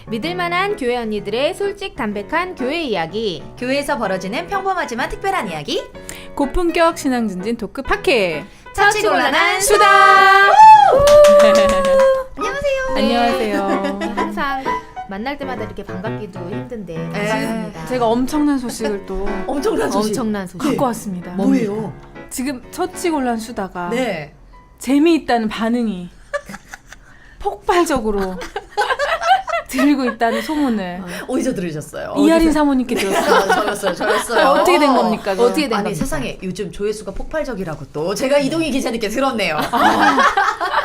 믿을만한 교회 언니들의 솔직 담백한 교회 이야기. 교회에서 벌어지는 평범하지만 특별한 이야기. 고품격 신앙 증진 토크 팟캐 처치곤란한 수다. 안녕하세요. 안녕하세요. 항상 만날 때마다 이렇게 반갑기도 힘든데 반갑습니다. 제가 엄청난 소식을 또 엄청난 소식. 엄청난 소식 갖고 왔습니다. 뭐예요? 지금 처치곤란 수다가 네. 재미있다는 반응이 폭발적으로 들리고 있다는 소문을 어디서 들으셨어요? 이하린 사모님께 들었어요. 저였어요. 어떻게 된 겁니까? 그거? 어떻게 된 아니 겁니까? 세상에 요즘 조회수가 폭발적이라고 또 제가 이동희 기자님께 들었네요.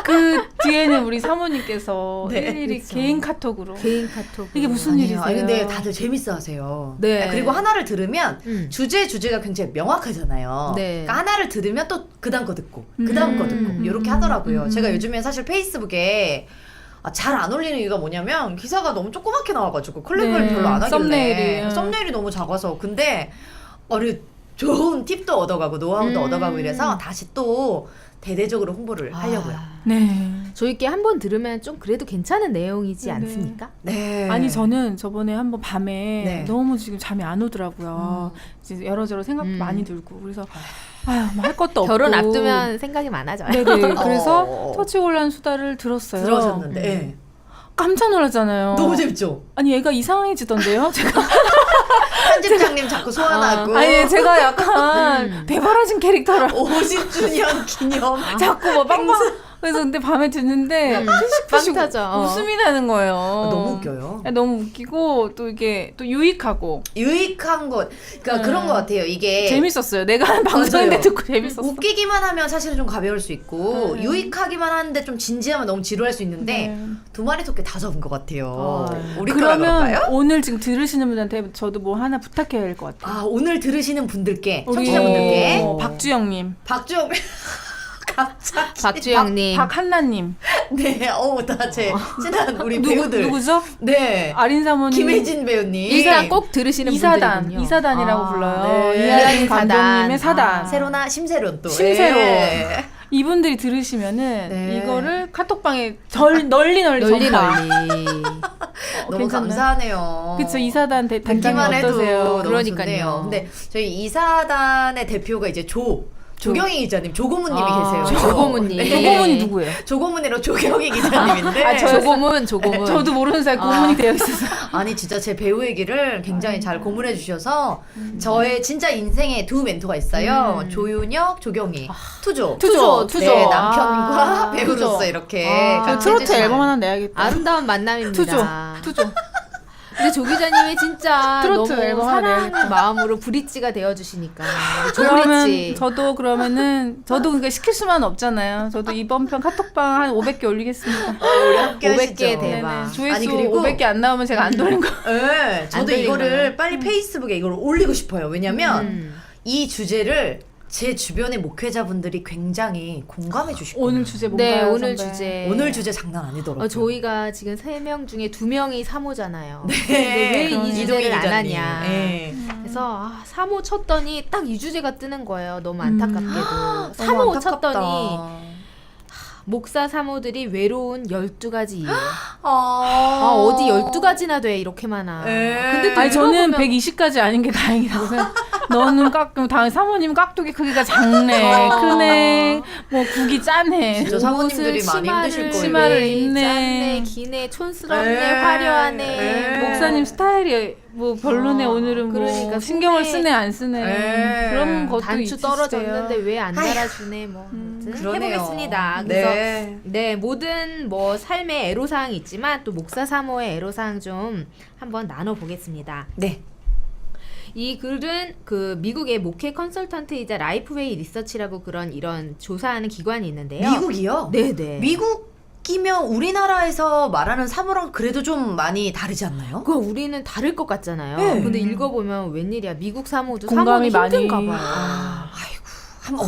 그 뒤에는 우리 사모님께서 네, 일일이 그쵸. 개인 카톡으로 개인 카톡. 이게 무슨 아니에요. 일이세요? 아니, 근데 다들 재밌어하세요. 네. 그리고 하나를 들으면 주제가 굉장히 명확하잖아요. 네. 그러니까 하나를 들으면 또 그다음 거 듣고 그다음 거 듣고 이렇게 하더라고요. 제가 요즘에 사실 페이스북에 잘 안 올리는 이유가 뭐냐면 기사가 너무 조그맣게 나와가지고 클릭을 네, 별로 안 하길래 썸네일이. 썸네일이 너무 작아서. 근데 좋은 팁도 얻어가고 노하우도 얻어가고 이래서 다시 또 대대적으로 홍보를 하려고요. 네. 저희께 한번 들으면 좀 그래도 괜찮은 내용이지 네. 않습니까? 네. 아니 저는 저번에 한번 밤에 네. 너무 지금 잠이 안 오더라고요. 이제 여러저러 생각도 많이 들고 그래서 아유 뭐 할 것도 없고 결혼 앞두면 생각이 많아져요. 네네. 그래서 어. 처치곤란 수다를 들었어요. 들으셨는데 네. 깜짝 놀랐잖아요. 너무 재밌죠? 아니 얘가 이상해지던데요? 제가 편집장님 자꾸 소환하고 아니 제가 약간 대바라진 캐릭터라 50주년 기념 자꾸 뭐 빵빵 그래서 근데 밤에 듣는데 피식피식 빵 터져. 웃음이 나는 거예요. 너무 웃겨요. 너무 웃기고 또 이게 또 유익하고 유익한 것, 그러니까 그런 것 같아요. 이게 재밌었어요. 내가 하는 방송인데 맞아요. 듣고 재밌었어. 웃기기만 하면 사실은 좀 가벼울 수 있고 유익하기만 하는데 좀 진지하면 너무 지루할 수 있는데 네. 두 마리 토끼 다 잡은 것 같아요. 우리 거라 그러면 그럴까요? 오늘 지금 들으시는 분한테 저도 뭐 하나 부탁해야 될 것 같아요. 오늘 들으시는 분들께 우리 청취자분들께 박주영님, 박주영 갑자기 박주영님. 박한나님, 네, 다제 친한 우리 배우들 누구죠? 네, 아린 사모님, 김혜진 배우님 일단 꼭 들으시는 이사단, 분들이군요. 이사단이라고 불러요. 네. 이하린 사단. 감독님의 사단. 세로나 심세론 또 심세론. 예. 이분들이 들으시면은 네. 이거를 카톡방에 널리 널리 전파. 널리. 너무 괜찮나요? 감사하네요. 그쵸, 이사단 단장님 듣기만 해도 어떠세요? 너무 그러니까요. 좋네요. 근데 저희 이사단의 대표가 이제 조경희 기자님, 조고문님이 계세요. 조고문님. 네. 조고문이 누구예요? 조고문이랑 조경희 기자님인데 조고문. 저도 모르는 사이 고문이 되어 있어서. 아니 진짜 제 배우 얘기를 굉장히 잘 고문해 주셔서 저의 진짜 인생에 두 멘토가 있어요. 조윤혁, 조경희. 투조. 투조. 네, 남편과 아, 배우로서 투조. 이렇게 저 같이 트로트 해주시는. 앨범 하나 내야겠다. 아름다운 만남입니다. 투조. 근데 조 기자님이 진짜 트로트 너무 앨범 하나 사랑하는 내야겠다. 마음으로 브릿지가 되어주시니까. 그러면 조브릿지. 저도 그러니까 시킬 수만 없잖아요. 저도 이번 편 카톡방 한 500개 올리겠습니다. 우리 함께 500개 하시죠. 대박. 네네. 조회수 아니, 그리고 500개 안 나오면 제가 안 돌린 거. 네, 저도 돌린 이거를 거예요. 빨리 페이스북에 이걸 올리고 싶어요. 왜냐면 이 주제를 제 주변의 목회자분들이 굉장히 공감해 주실 거예요. 오늘 주제 뭔가요? 네, 오늘 선배? 주제. 오늘 주제 장난 아니더라고요. 저희가 지금 3명 중에 2명이 사모잖아요. 네. 근데 왜 이 이동희 주제를 안 기자님. 하냐. 네. 그래서 사모 쳤더니 딱 이 주제가 뜨는 거예요. 너무 안타깝게도. 너무 사모 안타깝다. 쳤더니 목사 사모들이 외로운 12가지 이유. 어디 12가지나 돼 이렇게 많아. 에. 근데 또 아니 저는 읽어보면 120까지 아닌 게 다행이라고 생각. 너는 사모님 깍두기 크기가 작네, 크네, 뭐 국이 짜네. 진짜 사모님들이 옷을 많이 힘드실 거예요. 치마를 입네. 짠네, 기네, 촌스럽네, 에. 화려하네. 에. 목사님 스타일이 뭐 별로네. 오늘은 뭐 그러니까 신경을 손에 쓰네 안 쓰네. 에. 그런 것도 단추 있으세요. 떨어졌는데 왜 안 달아주네 뭐 아무튼 그러네요. 해보겠습니다. 그래서 네. 모든 뭐 삶의 애로사항이 있지만 또 목사 사모의 애로사항 좀 한번 나눠보겠습니다. 네. 이 글은 그 미국의 목회 컨설턴트이자 라이프웨이 리서치라고 이런 조사하는 기관이 있는데요. 미국이요? 네네. 미국이면 우리나라에서 말하는 사모랑 그래도 좀 많이 다르지 않나요? 그거 우리는 다를 것 같잖아요. 네. 근데 읽어보면 웬일이야. 미국 사모도 공감이 사모는 많이. 힘든가 봐요. 아이고.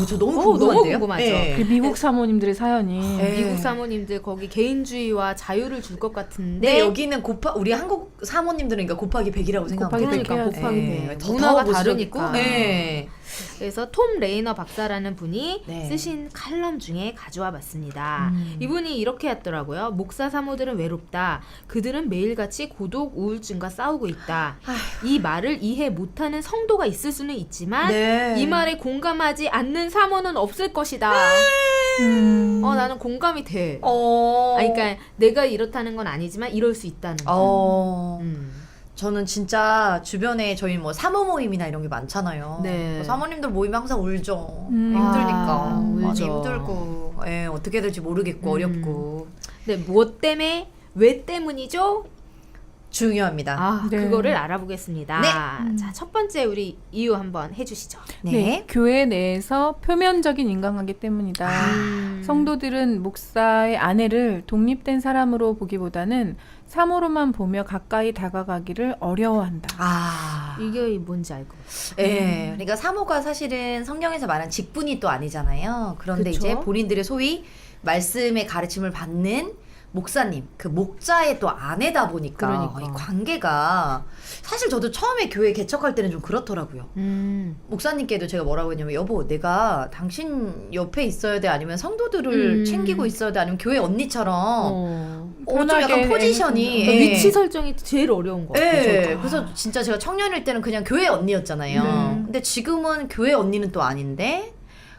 저 너무 너무 궁금한데요? 궁금하죠. 네. 그 미국 사모님들의 사연이 네. 미국 사모님들 거기 개인주의와 자유를 줄 것 같은데 근데 여기는 우리 한국 사모님들은 그러니까 곱하기 100이라고 생각하면 곱하기 그러니까 해야지. 곱하기 네. 100. 더 문화가 보수적이고. 다르니까. 네. 그래서 톰 레이너 박사라는 분이 네. 쓰신 칼럼 중에 가져와 봤습니다. 이분이 이렇게 했더라고요. 목사 사모들은 외롭다. 그들은 매일같이 고독, 우울증과 싸우고 있다. 이 말을 이해 못하는 성도가 있을 수는 있지만 네. 이 말에 공감하지 않는 사모는 없을 것이다. 나는 공감이 돼. 그러니까 내가 이렇다는 건 아니지만 이럴 수 있다는 거. 저는 진짜 주변에 저희 뭐 사모 모임이나 이런 게 많잖아요. 네. 뭐 사모님들 모임 항상 울죠. 힘드니까. 많이 울죠. 힘들고, 예, 어떻게 될지 모르겠고 어렵고. 근데 무엇 때문에 왜 때문이죠? 중요합니다. 네. 그거를 알아보겠습니다. 네. 자, 첫 번째 우리 이유 한번 해주시죠. 네. 교회 내에서 표면적인 인간관계 때문이다. 성도들은 목사의 아내를 독립된 사람으로 보기보다는 사모로만 보며 가까이 다가가기를 어려워한다. 이게 뭔지 알고. 예, 그러니까 사모가 사실은 성경에서 말한 직분이 또 아니잖아요. 그런데 그쵸? 이제 본인들의 소위 말씀의 가르침을 받는 목사님, 그 목자의 또 아내다 보니까 그러니까. 이 관계가 사실 저도 처음에 교회 개척할 때는 좀 그렇더라고요. 목사님께도 제가 뭐라고 했냐면 여보 내가 당신 옆에 있어야 돼 아니면 성도들을 챙기고 있어야 돼 아니면 교회 언니처럼 좀 약간 포지션이 그러니까 예. 위치 설정이 제일 어려운 거 같아요. 예, 저도. 그래서 진짜 제가 청년일 때는 그냥 교회 언니였잖아요. 근데 지금은 교회 언니는 또 아닌데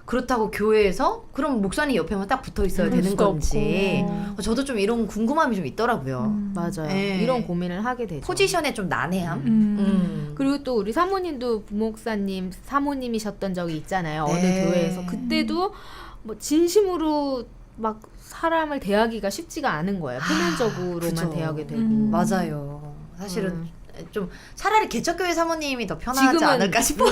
그렇다고 교회에서 그럼 목사님 옆에만 딱 붙어 있어야 그럴 되는 수도 건지 없고. 저도 좀 이런 궁금함이 좀 있더라고요. 맞아요. 예. 이런 고민을 하게 되죠. 포지션에 좀 난해함. 그리고 또 우리 사모님도 부목사님 사모님이셨던 적이 있잖아요. 네. 어느 교회에서 그때도 뭐 진심으로 막 사람을 대하기가 쉽지가 않은 거예요. 표면적으로만 그죠. 대하게 되고. 맞아요. 사실은 좀 차라리 개척교회 사모님이 더 편하지 지금은- 않을까 싶어요.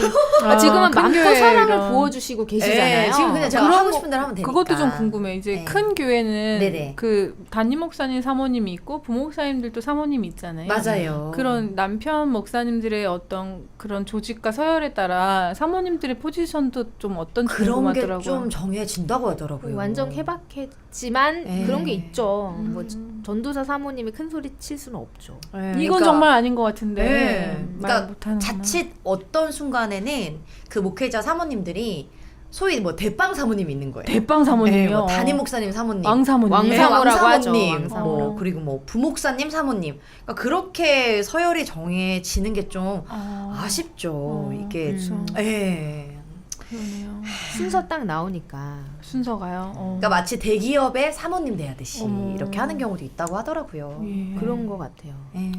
지금은 큰 마음껏 교회 사랑을 이런. 부어주시고 계시잖아요. 예, 지금 그냥 제가 그런 하고 거- 싶은 대로 하면 되니까. 그것도 좀 궁금해. 이제 네. 큰 교회는 네네. 그 담임 목사님 사모님이 있고 부목사님들도 사모님이 있잖아요. 맞아요. 그런 남편 목사님들의 어떤 그런 조직과 서열에 따라 사모님들의 포지션도 좀 어떤지 그런 게 궁금하더라고요. 좀 정해진다고 하더라고요. 완전 케바케지만 예. 그런 게 있죠. 뭐 전도사 사모님이 큰 소리 칠 수는 없죠. 예, 이건 그러니까- 정말 아닌 것 같은데. 네. 말 그러니까 못하는구나. 자칫 어떤 순간에는 그 목회자 사모님들이 소위 뭐 대빵 사모님이 있는 거예요. 대빵 사모님이요. 뭐 담임 목사님 사모님, 왕 사모님. 왕 네, 왕사모라고 하죠. 왕사모님, 왕사모. 뭐 그리고 뭐 부목사님 사모님. 그러니까 그렇게 서열이 정해지는 게 좀 아쉽죠. 이게 그렇죠. 예. 그러네요. 순서 딱 나오니까. 순서가요. 그러니까 마치 대기업의 사모님 대하듯이 어머. 이렇게 하는 경우도 있다고 하더라고요. 예. 그런 것 같아요. 예.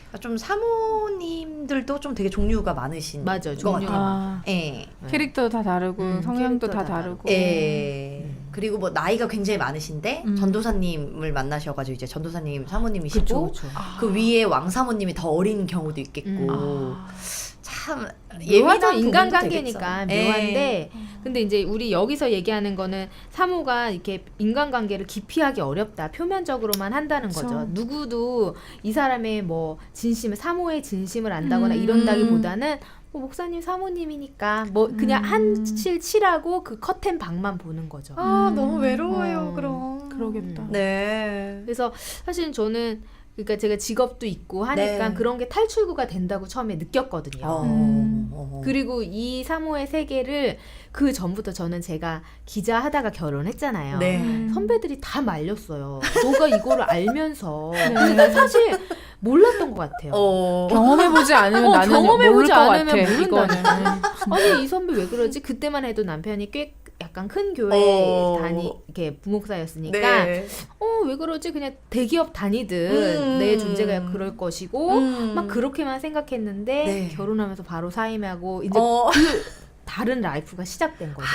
그러니까 좀 사모님들도 좀 되게 종류가 많으신 맞아요. 것 종류가 같아요. 아, 예. 캐릭터도 다 다르고 성향도 캐릭터 다 다 다르고. 예. 그리고 뭐 나이가 굉장히 많으신데 전도사님을 만나셔가지고 이제 전도사님 사모님이시고 그쵸. 그 위에 왕사모님이 더 어린 경우도 있겠고 참 예민한 묘하죠. 부분도 인간관계니까 되겠죠. 묘한데 근데 이제 우리 여기서 얘기하는 거는 사모가 이렇게 인간관계를 기피하기 어렵다. 표면적으로만 한다는 그쵸. 거죠. 누구도 이 사람의 뭐 진심을 사모의 진심을 안다거나 이런다기보다는 뭐 목사님 사모님이니까 뭐 그냥 한칠 칠하고 그 커튼 방만 보는 거죠. 아 너무 외로워요 그럼. 그러겠다. 네. 그래서 사실 저는 그러니까 제가 직업도 있고 하니까 네. 그런 게 탈출구가 된다고 처음에 느꼈거든요. 그리고 이 사모의 세계를 그 전부터 저는 제가 기자 하다가 결혼했잖아요. 네. 선배들이 다 말렸어요. 너가 이거를 알면서. 근데 난 사실 몰랐던 것 같아요. 경험해보지 않으면 나는 경험해보지 모를 것 않으면 같아. 모른다니까. 이거는. 아니 이 선배 왜 그러지? 그때만 해도 남편이 꽤 약간 큰 교회 이렇게 부목사였으니까 네. 왜 그러지? 그냥 대기업 다니든 내 존재가 그럴 것이고 막 그렇게만 생각했는데 네. 결혼하면서 바로 사임하고 이제 그 다른 라이프가 시작된 거죠.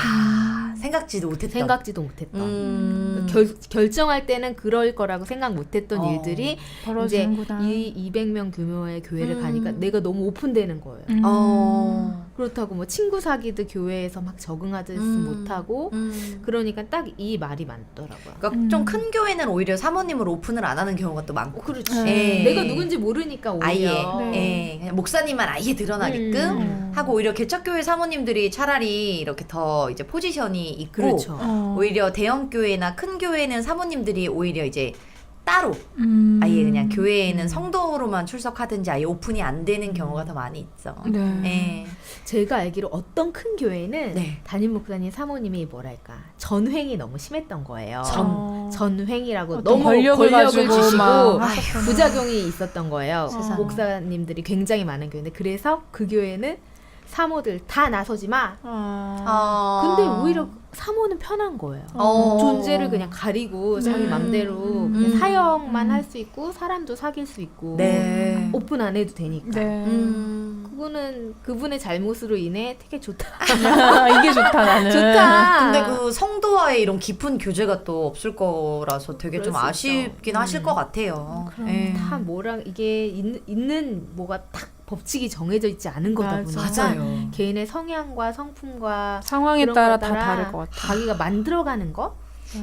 생각지도 못했던. 생각지도 못했던. 결정할 때는 그럴 거라고 생각 못했던 일들이 이제 벌어지는구나. 이 200명 규모의 교회를 가니까 내가 너무 오픈되는 거예요. 그렇다고 뭐 친구 사귀듯 교회에서 막 적응하듯 못하고 그러니까 딱 이 말이 맞더라고요. 그러니까 좀 큰 교회는 오히려 사모님을 오픈을 안 하는 경우가 또 많고. 그렇지. 예. 내가 누군지 모르니까 오히려. 아예 네. 예, 그냥 목사님만 아예 드러나게끔 하고 오히려 개척교회 사모님들이 차라리 이렇게 더 이제 포지션이 있고 그렇죠. 오히려 대형 교회나 큰 교회는 사모님들이 오히려 이제 따로 아예 그냥 교회에는 성도로만 출석하든지 아예 오픈이 안 되는 경우가 더 많이 있죠. 네. 네. 제가 알기로 어떤 큰 교회는 네. 담임 목사님 사모님이 뭐랄까 전횡이 너무 심했던 거예요. 어. 전횡이라고 어떤 너무 권력을 권력을 가지고 주시고 막 하셨구나. 부작용이 있었던 거예요. 세상에. 목사님들이 굉장히 많은 교회인데 그래서 그 교회는 사모들 다 나서지 마. 근데 오히려 사모는 편한 거예요. 존재를 그냥 가리고 자기 맘대로 그냥 사역만 할 수 있고 사람도 사귈 수 있고 네. 오픈 안 해도 되니까. 네. 그거는 그분의 잘못으로 인해 되게 좋다. 이게 좋다 나는. 좋다. 근데 그 성도와의 이런 깊은 교제가 또 없을 거라서 되게 그럴 좀 수 있죠. 아쉽긴 하실 것 같아요. 그럼. 예. 다 뭐랑 이게 있는 뭐가 딱 법칙이 정해져 있지 않은 거다 맞아. 보니까 맞아요. 개인의 성향과 성품과 상황에 그런 따라 거에 다 다를 것 같아. 자기가 만들어가는 거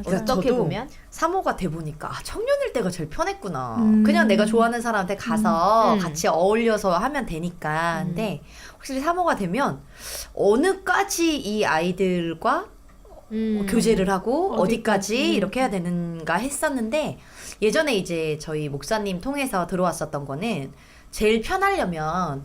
맞아. 어떻게 저도 보면 사모가 돼 보니까 청년일 때가 제일 편했구나. 음. 그냥 내가 좋아하는 사람한테 가서 음. 같이 어울려서 하면 되니까. 근데 확실히 사모가 되면 어느까지 이 아이들과 교제를 하고 어디까지 이렇게 해야 되는가 했었는데 예전에 이제 저희 목사님 통해서 들어왔었던 거는 제일 편하려면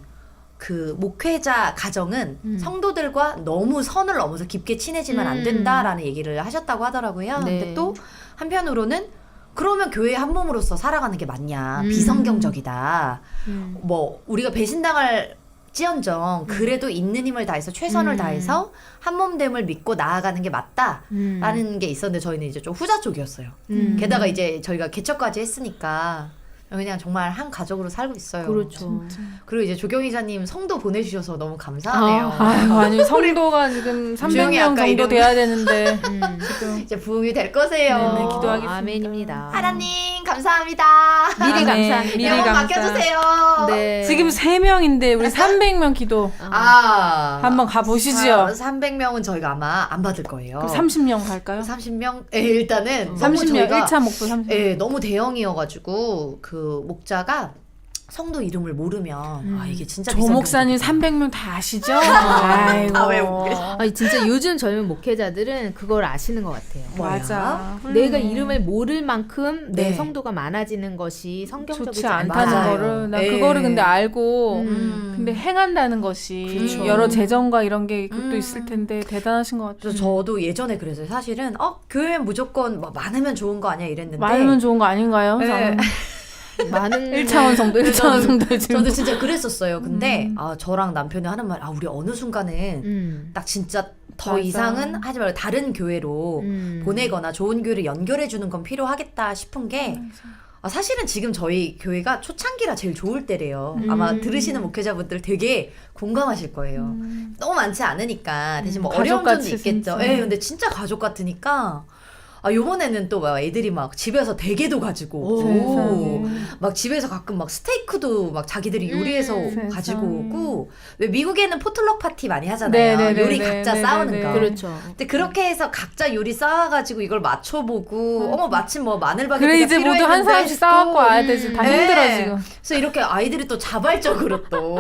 그 목회자 가정은 성도들과 너무 선을 넘어서 깊게 친해지면 안 된다라는 얘기를 하셨다고 하더라고요. 네. 근데 또 한편으로는 그러면 교회 한 몸으로서 살아가는 게 맞냐 비성경적이다. 뭐 우리가 배신당할 지언정 그래도 있는 힘을 다해서 최선을 다해서 한 몸됨을 믿고 나아가는 게 맞다라는 게 있었는데 저희는 이제 좀 후자 쪽이었어요. 게다가 이제 저희가 개척까지 했으니까 그냥 정말 한 가족으로 살고 있어요. 그렇죠. 그리고 이제 조경 이사님 성도 보내주셔서 너무 감사하네요. 아이고, 아니 성도가 지금 조용히 300명 아까 정도 이름- 돼야 되는데 지금 이제 부흥이 될 거세요. 네네, 기도하겠습니다. 아멘입니다. 하나님 감사합니다. 미리 아멘. 감사합니다. 미리 영혼 감사. 맡겨주세요. 네. 지금 3명인데 우리 300명 기도 한번 가보시죠. 300명은 저희가 아마 안 받을 거예요. 그럼 30명 갈까요? 30명? 예, 일단은 너무 30명 저희가 1차 목표 30명. 예, 너무 대형이어가지고 그 목자가 성도 이름을 모르면 아 이게 진짜 조 비성경 목사님 같다. 300명 다 아시죠? 아이고. 다 외우고 계셔. 아니 진짜 요즘 젊은 목회자들은 그걸 아시는 것 같아요. 맞아. 내가 이름을 모를 만큼 내 네. 성도가 많아지는 것이 성경적이지 좋지 않다는 맞아요. 거를 나 예. 그거를 근데 알고 근데 근데 행한다는 것이 그렇죠. 여러 재정과 이런 게 그것도 있을 텐데 대단하신 것 같아요. 그래서 저도 예전에 그랬어요. 사실은 교회는 무조건 뭐 많으면 좋은 거 아니야 이랬는데 많으면 좋은 거 아닌가요? 네. 많은 1차원 성도 1차원 성도 지금 저도 진짜 그랬었어요. 근데 저랑 남편이 하는 말 우리 어느 순간은 딱 진짜 더 맞아. 이상은 하지 말고 다른 교회로 보내거나 좋은 교회를 연결해 주는 건 필요하겠다 싶은 게 사실은 지금 저희 교회가 초창기라 제일 좋을 때래요. 아마 들으시는 목회자분들 되게 공감하실 거예요. 너무 많지 않으니까 대신 뭐 어려운 점도 가족같이 있겠죠. 진짜. 예, 근데 진짜 가족 같으니까 요번에는 또 막 애들이 막 집에서 대게도 가지고 오고 세상에. 막 집에서 가끔 막 스테이크도 막 자기들이 요리해서 세상에. 가지고 오고 왜 미국에는 포틀럭 파티 많이 하잖아요. 네네네네. 요리 각자 싸우는 네네네. 거. 그렇죠. 근데 그렇게 해서 각자 요리 쌓아가지고 이걸 맞춰보고 마침 뭐 마늘 바게트가 그래 이제 모두 한 사람씩 싸갖고 와야 되지. 다 힘들어 지금. 그래서 이렇게 아이들이 또 자발적으로 또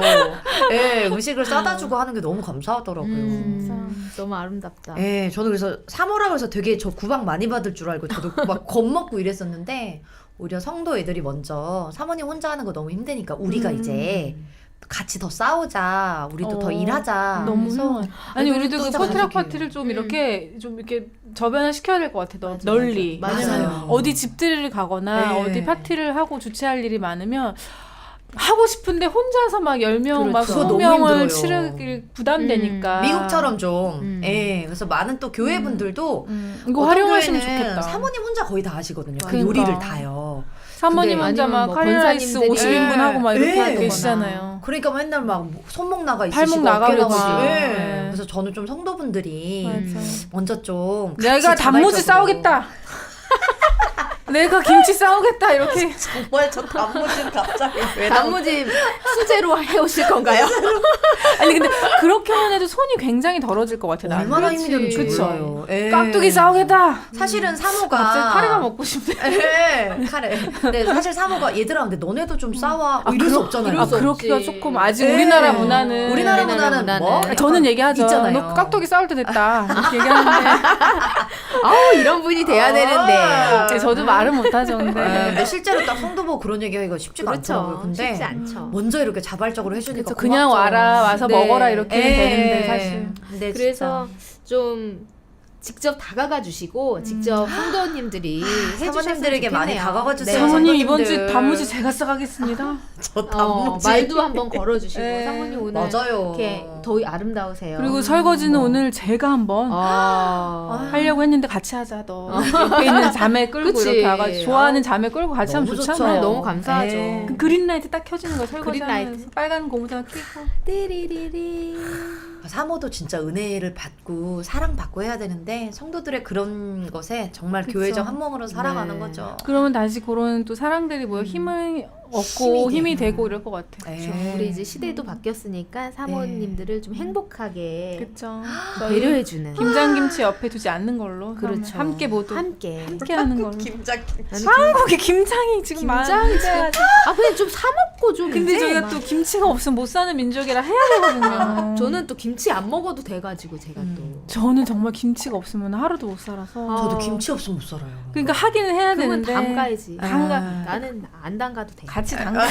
음식을 싸다 주고 하는 게 너무 감사하더라고요. 너무 아름답다. 저는 그래서 사모라 그래서 되게 저 구박 많이 받을 줄 알고 저도 막 겁먹고 이랬었는데 오히려 성도 애들이 먼저 사모님 혼자 하는 거 너무 힘드니까 우리가 이제 같이 더 싸우자, 우리도 더 일하자. 너무 해서 훌륭해. 아니 애들이 우리도 또 그 진짜 포트락 가족이에요. 파티를 좀 이렇게 저변화 시켜야 될 것 같아. 널리. 맞아요. 왜냐면 어디 집들이를 가거나 네. 어디 파티를 하고 주최할 일이 많으면 하고 싶은데 혼자서 막 10명, 막 그렇죠. 그거 너무 20명을 힘들어요. 치르길 부담되니까. 미국처럼 좀, 그래서 많은 또 교회분들도 이거 어떤 활용하시면 교회는 좋겠다. 사모님 혼자 거의 다 하시거든요. 그 그러니까. 요리를 다요. 사모님 근데 혼자 막 아니면 뭐 카레라이스 권사님들이 50인분 하고 막 이렇게 네. 계시잖아요. 그러니까 맨날 막 손목 나가 팔목 있으시고 나가 어깨 그러지. 나가고. 네. 그래서 저는 좀 성도분들이 맞아. 먼저 좀 내가 같이 단무지 자발적으로 싸우겠다. 내가 김치 싸우겠다 이렇게. 정말 저 단무지는 갑자기 왜 단무지 수제로 해오실 건가요? 아니 근데 그렇게만 해도 손이 굉장히 덜어질 것 같아. 나는. 얼마나 힘이 드는지 그쵸. 몰라요. 예. 깍두기 싸우겠다. 사실은 사모가 갑자기 카레가 먹고 싶네. 예, 카레. 근데 사실 사모가 얘들아 근데 너네도 좀 싸워. 이럴 수 없잖아요. 아 수 그렇기가 없지. 조금 아직 예. 우리나라 문화는 우리나라 문화는 뭐? 문화는. 저는 얘기하죠. 있잖아요. 너 깍두기 싸울 때 됐다. 이렇게 얘기하는데 아우 이런 분이 돼야 되는데. 저도 말은 못하죠. 근데 근데 실제로 딱 성도 보고 그런 얘기하기가 쉽지가 않더라고요. 근데 쉽지 않죠. 먼저 이렇게 자발적으로 해주니까 그쵸, 그냥 고맙죠. 와서 네. 먹어라 이렇게 되는데 사실. 근데 그래서 좀 직접 다가가 주시고 직접 성도님들이 사모님들에게 많이 다가가 주세요. 사모님 이번 성도님들. 주 단무지 제가 싸가겠습니다. 저 단무지 말도 한번 걸어주시고 네. 사모님 오늘 맞아요. 이렇게 더위 아름다우세요. 그리고 설거지는 오늘 제가 한번 아. 하려고 했는데 같이 하자. 너 옆에 있는 자매 끌고 그치. 이렇게 와가지고 좋아하는 자매 끌고 같이 하면 너무 좋잖아요. 좋죠. 너무 감사하죠. 네. 그 그린라이트 딱 켜지는 거 설거지 그린라이트. 하면서 빨간 고무장 켜고 띠리리리. 사모도 진짜 은혜를 받고 사랑받고 해야 되는데 성도들의 그런 것에 정말 그쵸. 교회적 한 몸으로 살아가는 네. 거죠. 그러면 다시 그런 또 사람들이 모여 힘을 얻고 힘이 되고 이럴 것 같아요. 네. 우리 이제 시대도 바뀌었으니까 사모님들을 좀 행복하게 그쵸. 배려해주는 김장김치 옆에 두지 않는 걸로 그러면 그렇죠. 함께 모두 함께. 하는 걸로. 김장 한국에 김장이 지금 김장이 지금 많은데 아 그냥 좀 사 먹고 좀. 근데 이제 저희가 막- 또 김치가 없으면 못 사는 민족이라 해야 되거든요. 저는 또 김치 안 먹어도 돼가지고 제가 또. 저는 정말 김치가 없으면 하루도 못 살아서. 저도 김치 없으면 못 살아요. 그러니까 하기는 해야 그러면 되는데. 담가야지. 담가. 나는 안 담가도 돼. 같이 담가.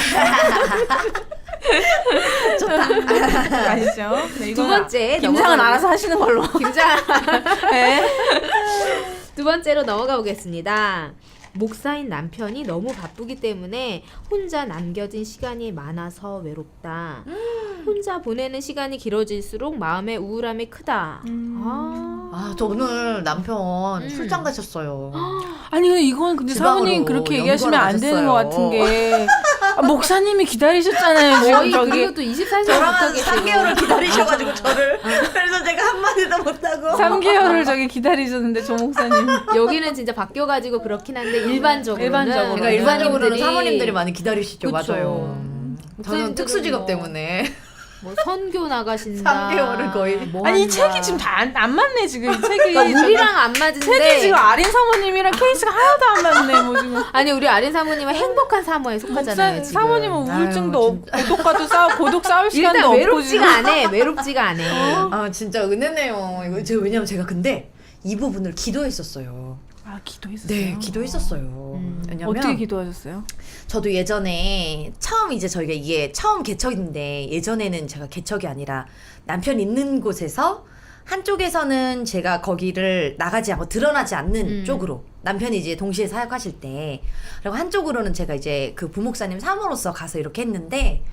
아시죠? 네, 두 이거는 번째 김장은 넘어가- 알아서 하시는 걸로. 김장. 네. 두 번째로 넘어가 보겠습니다. 목사인 남편이 너무 바쁘기 때문에 혼자 남겨진 시간이 많아서 외롭다. 혼자 보내는 시간이 길어질수록 마음의 우울함이 크다. 저 오늘 남편 출장 가셨어요. 아니 근데 이건 근데 지방으로 사모님 그렇게 얘기하시면 안 되는 연구하러 것 가셨어요. 같은 게 목사님이 기다리셨잖아요. 지금 거의 저기 그리고 또 24시간 저랑 한 못하게 3개월을 기다리셔가지고 저를 그래서 제가 한마디도 못하고 3개월을 저기 기다리셨는데 조 목사님. 여기는 진짜 바뀌어가지고 그렇긴 한데 일반적으로는 일반적으로. 그러니까 일반적으로는 사모님들이 사모님들이 많이 기다리시죠. 그쵸. 맞아요. 저는 목사님들은 특수직업 뭐- 때문에 뭐 선교 나가신다. 3개월을 거의. 뭐 아니 이 한다. 책이 지금 다 안 맞네 지금 이 책이. 그러니까 우리랑 안 맞은데. 책이 지금 아린 사모님이랑 케이스가 하나도 안 맞네 뭐 지금. 아니 우리 아린 사모님은 행복한 사모에 속하잖아요. 목사, 지금. 사모님은 우울증도 아유, 없고 고독과도 고독 싸울 시간도 일단 없고 외롭지가 지금. 않아. 외롭지가 않아. 아 진짜 은혜네요. 이거 왜냐면 제가 근데 이 부분을 기도했었어요. 아 기도했어요. 네, 기도했었어요. 왜냐면 어떻게 기도하셨어요? 저도 예전에 처음 이제 저희가 이게 처음 개척인데 예전에는 제가 개척이 아니라 남편 있는 곳에서 한쪽에서는 제가 거기를 나가지 않고 드러나지 않는 쪽으로 남편이 이제 동시에 사역하실 때 그리고 한쪽으로는 제가 이제 그 부목사님 사모로서 가서 이렇게 했는데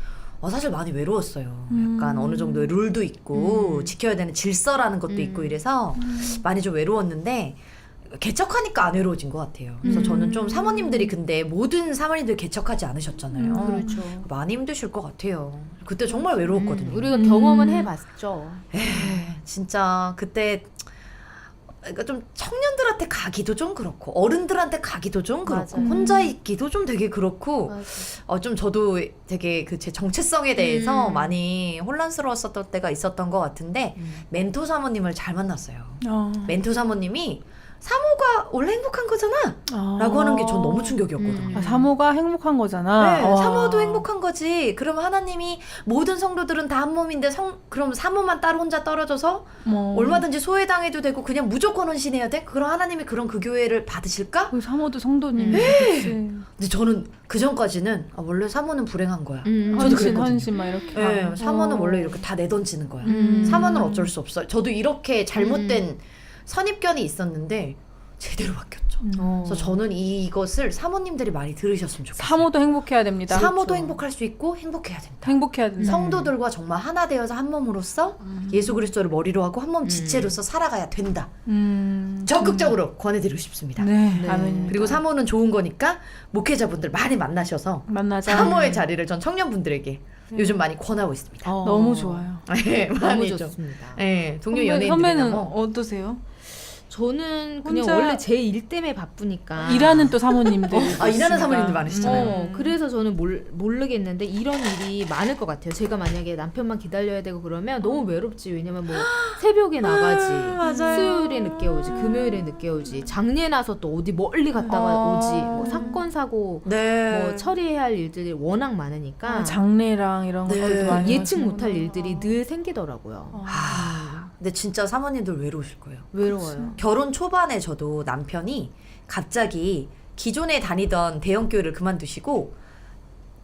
사실 많이 외로웠어요. 약간 어느 정도의 룰도 있고 지켜야 되는 질서라는 것도 있고 이래서 많이 좀 외로웠는데 개척하니까 안 외로워진 것 같아요. 그래서 저는 좀 사모님들이 근데 모든 사모님들 개척하지 않으셨잖아요. 그렇죠. 많이 힘드실 것 같아요. 그때 정말 외로웠거든요. 우리가 경험은 해봤죠. 진짜 그때 그러니까 좀 청년들한테 가기도 좀 그렇고 어른들한테 가기도 좀 그렇고 맞아요. 혼자 있기도 좀 되게 그렇고 맞아. 좀 저도 되게 그 제 정체성에 대해서 음. 많이 혼란스러웠었던 때가 있었던 것 같은데 멘토 사모님을 잘 만났어요. 멘토 사모님이 사모가 원래 행복한 거잖아 라고 하는 게 전 너무 충격이었거든요. 아, 사모가 행복한 거잖아. 네, 와. 사모도 행복한 거지. 그러면 하나님이 모든 성도들은 다 한 몸인데 그럼 사모만 따로 혼자 떨어져서 뭐. 얼마든지 소외당해도 되고 그냥 무조건 헌신해야 돼? 그럼 하나님이 그런 그 교회를 받으실까? 그 사모도 성도님. 그치. 근데 저는 그 전까지는 원래 사모는 불행한 거야. 저도 헌신 그랬거든요. 헌신 막 이렇게. 네, 하고. 사모는 원래 이렇게 다 내던지는 거야. 음. 사모는 어쩔 수 없어요. 저도 이렇게 잘못된 선입견이 있었는데 제대로 바뀌었죠. 그래서 저는 이것을 사모님들이 많이 들으셨으면 좋겠어요. 사모도 행복해야 됩니다. 사모도 그렇죠. 행복할 수 있고 행복해야 된다. 행복해야 된다. 성도들과 정말 하나 되어서 한 몸으로서 예수 그리스도를 머리로 하고 한 몸 지체로서 살아가야 된다. 적극적으로 권해드리고 싶습니다. 네, 네. 아멘. 그리고 사모는 좋은 거니까 목회자분들 많이 만나셔서 만나자. 사모의 자리를 전 청년분들에게 요즘 많이 권하고 있습니다. 너무 좋아요. 네, 너무 많이 좀. 좋습니다. 네, 동료 선배는 연예인들이나 뭐. 어떠세요? 저는 그냥 혼자 원래 제 일 때문에 바쁘니까 일하는 또 사모님들. 일하는 사모님들 많으시잖아요. 그래서 저는 모르겠는데 이런 일이 많을 것 같아요. 제가 만약에 남편만 기다려야 되고 그러면 너무 외롭지. 왜냐면 뭐 새벽에 나가지, 맞아요. 수요일에 늦게 오지, 금요일에 늦게 오지, 장례 나서 또 어디 멀리 갔다가 오지, 뭐 사건 사고 네. 뭐 처리해야 할 일들이 워낙 많으니까 장례랑 이런 네. 것들도 많이 예측 하시는구나. 못할 일들이 늘 생기더라고요. 근데 진짜 사모님들 외로우실 거예요. 외로워요. 결혼 초반에 저도 남편이 갑자기 기존에 다니던 대형 교회를 그만두시고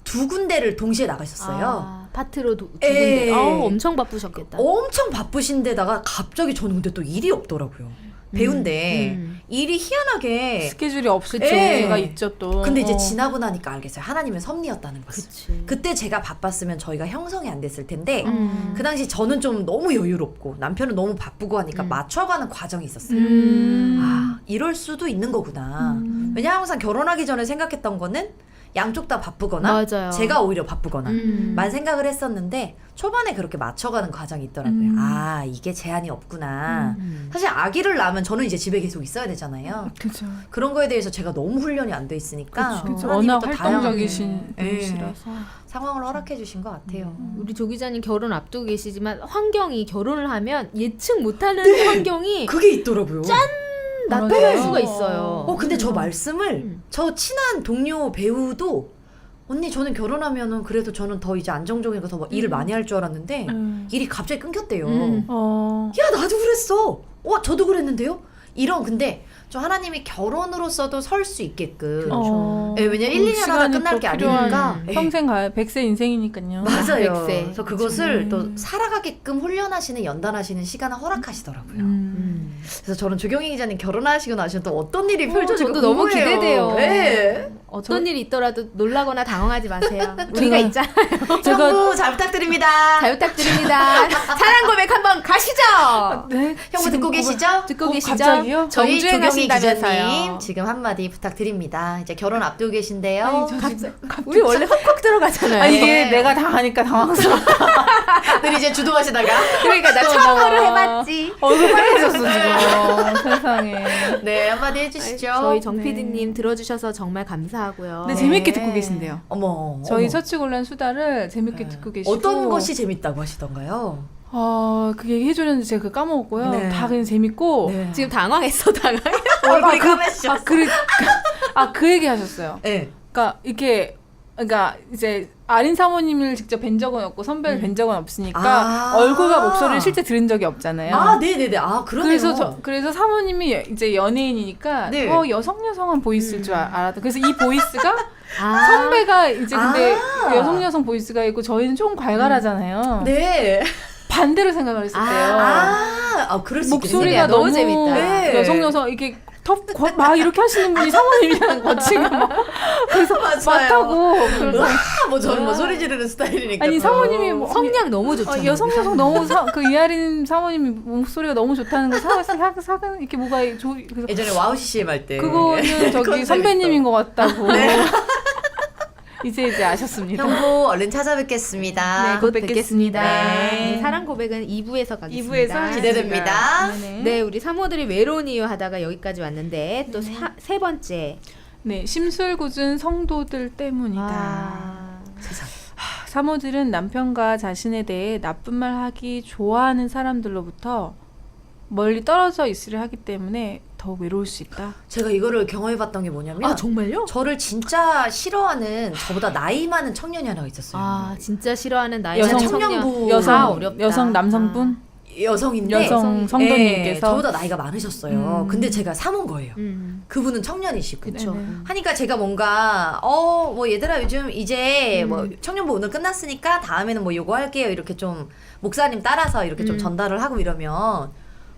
2군데를 동시에 나가셨어요. 아, 파트로 두 예. 군데. 엄청 바쁘셨겠다. 엄청 바쁘신데다가 갑자기 저는 근데 또 일이 없더라고요. 배우인데 일이 희한하게 스케줄이 없을 예. 때가 있죠 또. 근데 이제 지나고 나니까 알겠어요. 하나님의 섭리였다는 것을. 그치. 그때 제가 바빴으면 저희가 형성이 안 됐을 텐데 음. 그 당시 저는 좀 너무 여유롭고 남편은 너무 바쁘고 하니까 맞춰가는 과정이 있었어요. 아, 이럴 수도 있는 거구나. 왜냐하면 항상 결혼하기 전에 생각했던 거는 양쪽 다 바쁘거나 맞아요. 제가 오히려 바쁘거나 만 생각을 했었는데 초반에 그렇게 맞춰가는 과정이 있더라고요. 아, 이게 제한이 없구나. 사실 아기를 낳으면 저는 이제 집에 계속 있어야 되잖아요. 그죠. 그런 거에 대해서 제가 너무 훈련이 안 돼 있으니까 그죠. 하나님이 워낙 또 활동적이신 다양하게, 분이시라서. 상황을 허락해 주신 것 같아요. 우리 조 기자님 결혼 앞두고 계시지만 환경이 결혼을 하면 예측 못하는 네. 환경이 그게 있더라고요. 나타날 그러게요. 수가 있어요. 근데 저 말씀을 저 친한 동료 배우도 언니 저는 결혼하면은 그래도 저는 더 이제 안정적이고 더 일을 많이 할 줄 알았는데 일이 갑자기 끊겼대요. 야 나도 그랬어. 저도 그랬는데요. 이런 근데 저 하나님이 결혼으로서도 설 수 있게끔 예, 왜냐면 1, 2년 하다 끝날 게 아니니까 예. 평생 가요. 100세 인생이니까요. 맞아요. 백세. 그래서 그것을 또 살아가게끔 훈련하시는 연단하시는 시간을 허락하시더라고요. 그래서 저는 조경희 기자님 결혼하시고 나시면 또 어떤 일이 펼쳐질까 저도 너무 궁금해요. 기대돼요. 네. 어떤 일이 있더라도 놀라거나 당황하지 마세요. 우리가 있잖아요. 형부 잘 부탁드립니다. 잘 부탁드립니다. 사랑 고백 한번 가시죠. 네. 형부 듣고 계시죠? 듣고 계시죠? 갑자기요? 저희 조경희 정주행하신다면서요. 기자님 지금 한마디 부탁드립니다. 이제 결혼 앞두고 계신데요. 아니, 저 지금 우리 원래 헉헉 들어가잖아요. 아니 이게 네. 내가 당하니까 당황스럽다. 늘 이제 주도하시다가 그러니까 나 또 처음으로 나와. 해봤지. 얼굴 빨개졌어 지금. 세상에. 네 한마디 해주시죠. 저희 정 PD님 들어주셔서 정말 감사하고요. 네, 재밌게 듣고 계신데요. 어머. 저희 어머. 처치곤란 수다를 재밌게 듣고 계시고 어떤 것이 재밌다고 하시던가요? 그 얘기 해주는데 제가 그 까먹었고요. 네. 다 그냥 재밌고 네. 지금 당황했어, 당황했어. 얼굴이 까매지셨어. 그 얘기 하셨어요. 네. 그러니까 이제 아린 사모님을 직접 뵌 적은 없고 선배를 뵌 적은 없으니까 아. 얼굴과 목소리를 실제 들은 적이 없잖아요. 아, 네네네. 아, 그러네요. 그래서 사모님이 이제 연예인이니까 네. 여성한 보이스일 줄 알았다. 그래서 이 보이스가 아. 선배가 이제 근데 아. 여성 보이스가 있고 저희는 조금 괄괄하잖아요. 네. 반대로 생각을 했었대요. 그럴 수 목소리가 있겠네요. 너무 재밌다. 네. 여성 이게 막 이렇게 하시는 분이 사모님이라는 거치가 막 그래서 맞아요. 맡하고 저는 뭐 소리 지르는 스타일이니까. 아니 또. 사모님이 뭐 성량 너무 좋죠. 여성 너무 그 이하린 사모님이 목소리가 너무 좋다는 거 사근 이렇게 뭐가 그래서 예전에 와우 CCM 할 때. 그거는 저기 컨셉이 선배님인 또. 것 같다고 이제 아셨습니다. 형부 얼른 찾아뵙겠습니다. 네, 곧 뵙겠습니다. 네. 네, 사랑 고백은 2부에서 가겠습니다. 2부에서 기대됩니다. 네, 우리 사모들이 외로운 이유 하다가 여기까지 왔는데 또 세 번째. 네, 심술궂은 성도들 때문이다. 세상. 사모들은 남편과 자신에 대해 나쁜 말 하기 좋아하는 사람들로부터 멀리 떨어져 있으려 하기 때문에 더욱 외로울 수 있다. 제가 이거를 경험해봤던 게 뭐냐면 정말요? 저를 진짜 싫어하는 저보다 나이 많은 청년이 하나 있었어요. 진짜 싫어하는 나이 여성 많은 청년. 청년부. 다 어렵다. 여성 남성분 여성인데 여성 성도님께서 저보다 나이가 많으셨어요. 근데 제가 사모인 거예요. 그분은 청년이시고. 그쵸. 네네. 하니까 제가 뭔가 뭐 얘들아 요즘 이제 뭐 청년부 오늘 끝났으니까 다음에는 뭐 요거 할게요 이렇게 좀 목사님 따라서 이렇게 좀 전달을 하고 이러면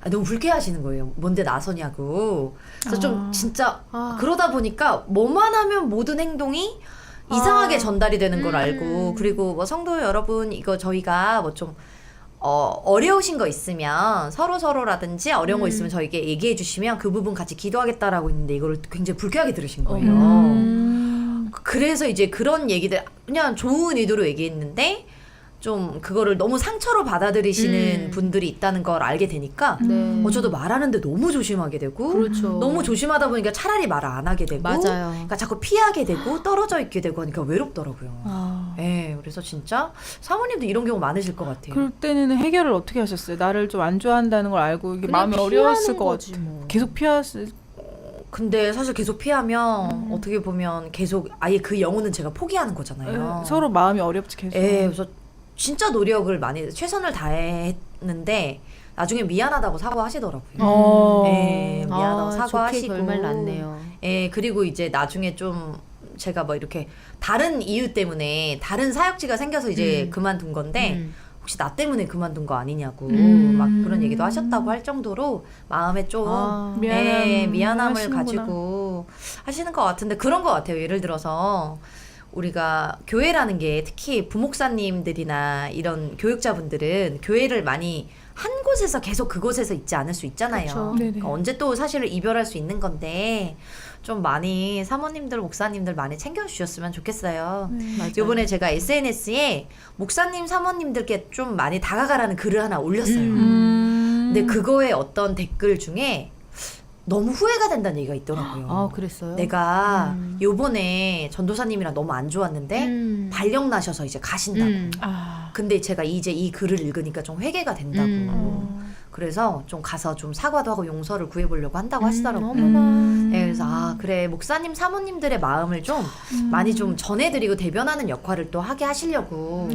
너무 불쾌하시는 거예요. 뭔데 나서냐고. 그래서 좀 진짜 그러다 보니까 뭐만 하면 모든 행동이 이상하게 전달이 되는 걸 알고 그리고 뭐 성도 여러분 이거 저희가 뭐 좀 어려우신 거 있으면 서로라든지 어려운 거 있으면 저에게 얘기해 주시면 그 부분 같이 기도하겠다라고 했는데 이걸 굉장히 불쾌하게 들으신 거예요. 그래서 이제 그런 얘기들 그냥 좋은 의도로 얘기했는데 좀 그거를 너무 상처로 받아들이시는 분들이 있다는 걸 알게 되니까 저도 말하는데 너무 조심하게 되고 그렇죠. 너무 조심하다 보니까 차라리 말을 안 하게 되고 맞아요. 그러니까 자꾸 피하게 되고 떨어져 있게 되고 하니까 외롭더라고요. 네, 그래서 진짜 사모님도 이런 경우 많으실 것 같아요. 그럴 때는 해결을 어떻게 하셨어요? 나를 좀 안 좋아한다는 걸 알고 이게 마음이 어려웠을 것 같아요. 뭐. 계속 피했을 근데 사실 계속 피하면 어떻게 보면 계속 아예 그 영혼은 제가 포기하는 거잖아요. 서로 마음이 어렵지 계속. 그래서 진짜 노력을 많이 최선을 다했는데 나중에 미안하다고 사과하시더라고요. 미안하다고 좋게 사과하시고. 결말 났네요. 그리고 이제 나중에 좀 제가 뭐 이렇게 다른 이유 때문에 다른 사역지가 생겨서 이제 그만둔 건데 혹시 나 때문에 그만둔 거 아니냐고 막 그런 얘기도 하셨다고 할 정도로 마음에 좀 미안함을 하시는구나. 가지고 하시는 것 같은데 그런 것 같아요. 예를 들어서 우리가 교회라는 게 특히 부목사님들이나 이런 교육자분들은 교회를 많이 한 곳에서 계속 그곳에서 있지 않을 수 있잖아요. 그쵸. 그러니까 언제 또 사실 이별할 수 있는 건데 좀 많이 사모님들, 목사님들 많이 챙겨주셨으면 좋겠어요. 맞아요. 요번에 제가 SNS에 목사님, 사모님들께 좀 많이 다가가라는 글을 하나 올렸어요. 근데 그거에 어떤 댓글 중에 너무 후회가 된다는 얘기가 있더라고요. 아, 그랬어요? 내가 요번에 전도사님이랑 너무 안 좋았는데 발령 나셔서 이제 가신다고. 근데 제가 이제 이 글을 읽으니까 좀 회개가 된다고. 그래서 좀 가서 좀 사과도 하고 용서를 구해보려고 한다고 하시더라고요. 네, 그래서 그래 목사님 사모님들의 마음을 좀 많이 좀 전해드리고 대변하는 역할을 또 하게 하시려고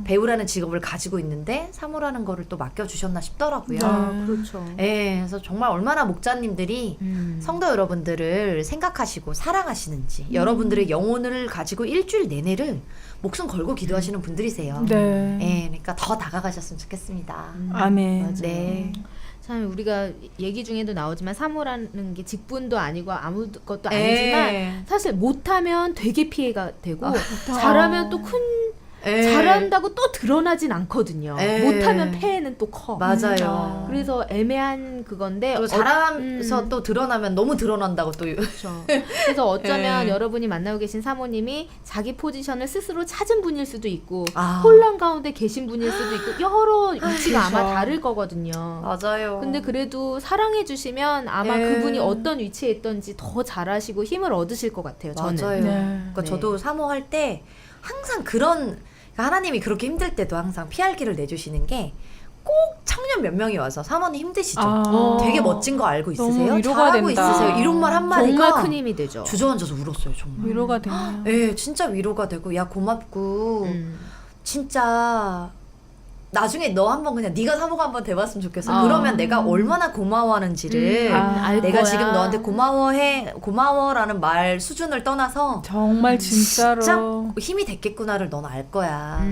배우라는 직업을 가지고 있는데 사모라는 거를 또 맡겨주셨나 싶더라고요. 그렇죠. 네, 그래서 정말 얼마나 목자님들이 성도 여러분들을 생각하시고 사랑하시는지 여러분들의 영혼을 가지고 일주일 내내를 목숨 걸고 기도하시는 분들이세요. 네, 그러니까 더 다가가셨으면 좋겠습니다. 아멘. 맞아요. 네. 참 우리가 얘기 중에도 나오지만 사모라는 게 직분도 아니고 아무것도 아니지만 사실 못하면 되게 피해가 되고 잘하면 또 큰 잘한다고 또 드러나진 않거든요. 못하면 폐해는 또 커. 맞아요. 그래서 애매한 그건데 또 잘하면서 또 드러나면 너무 드러난다고 또 그렇죠. 그래서 어쩌면 여러분이 만나고 계신 사모님이 자기 포지션을 스스로 찾은 분일 수도 있고 혼란 가운데 계신 분일 수도 있고 여러 위치가 아마 다를 거거든요. 맞아요. 근데 그래도 사랑해 주시면 아마 그분이 어떤 위치에 있던지 더 잘하시고 힘을 얻으실 것 같아요. 저는. 맞아요. 그러니까 네. 저도 사모할 때 항상 그러니까 하나님이 그렇게 힘들 때도 항상 피할 길을 내주시는 게 꼭 청년 몇 명이 와서 사모님 힘드시죠? 되게 멋진 거 알고 있으세요? 위로가 잘하고 된다. 있으세요? 이런 말 한마디가 정말 큰 힘이 되죠. 주저앉아서 울었어요 정말. 위로가 되네요. 네, 진짜 위로가 되고 야 고맙고 진짜 나중에 너 한번 그냥 네가 사모가 한번 돼봤으면 좋겠어. 그러면 내가 얼마나 고마워하는지를 알 내가 거야. 지금 너한테 고마워라는 말 수준을 떠나서 정말 진짜로 진짜 힘이 됐겠구나를 넌 알 거야.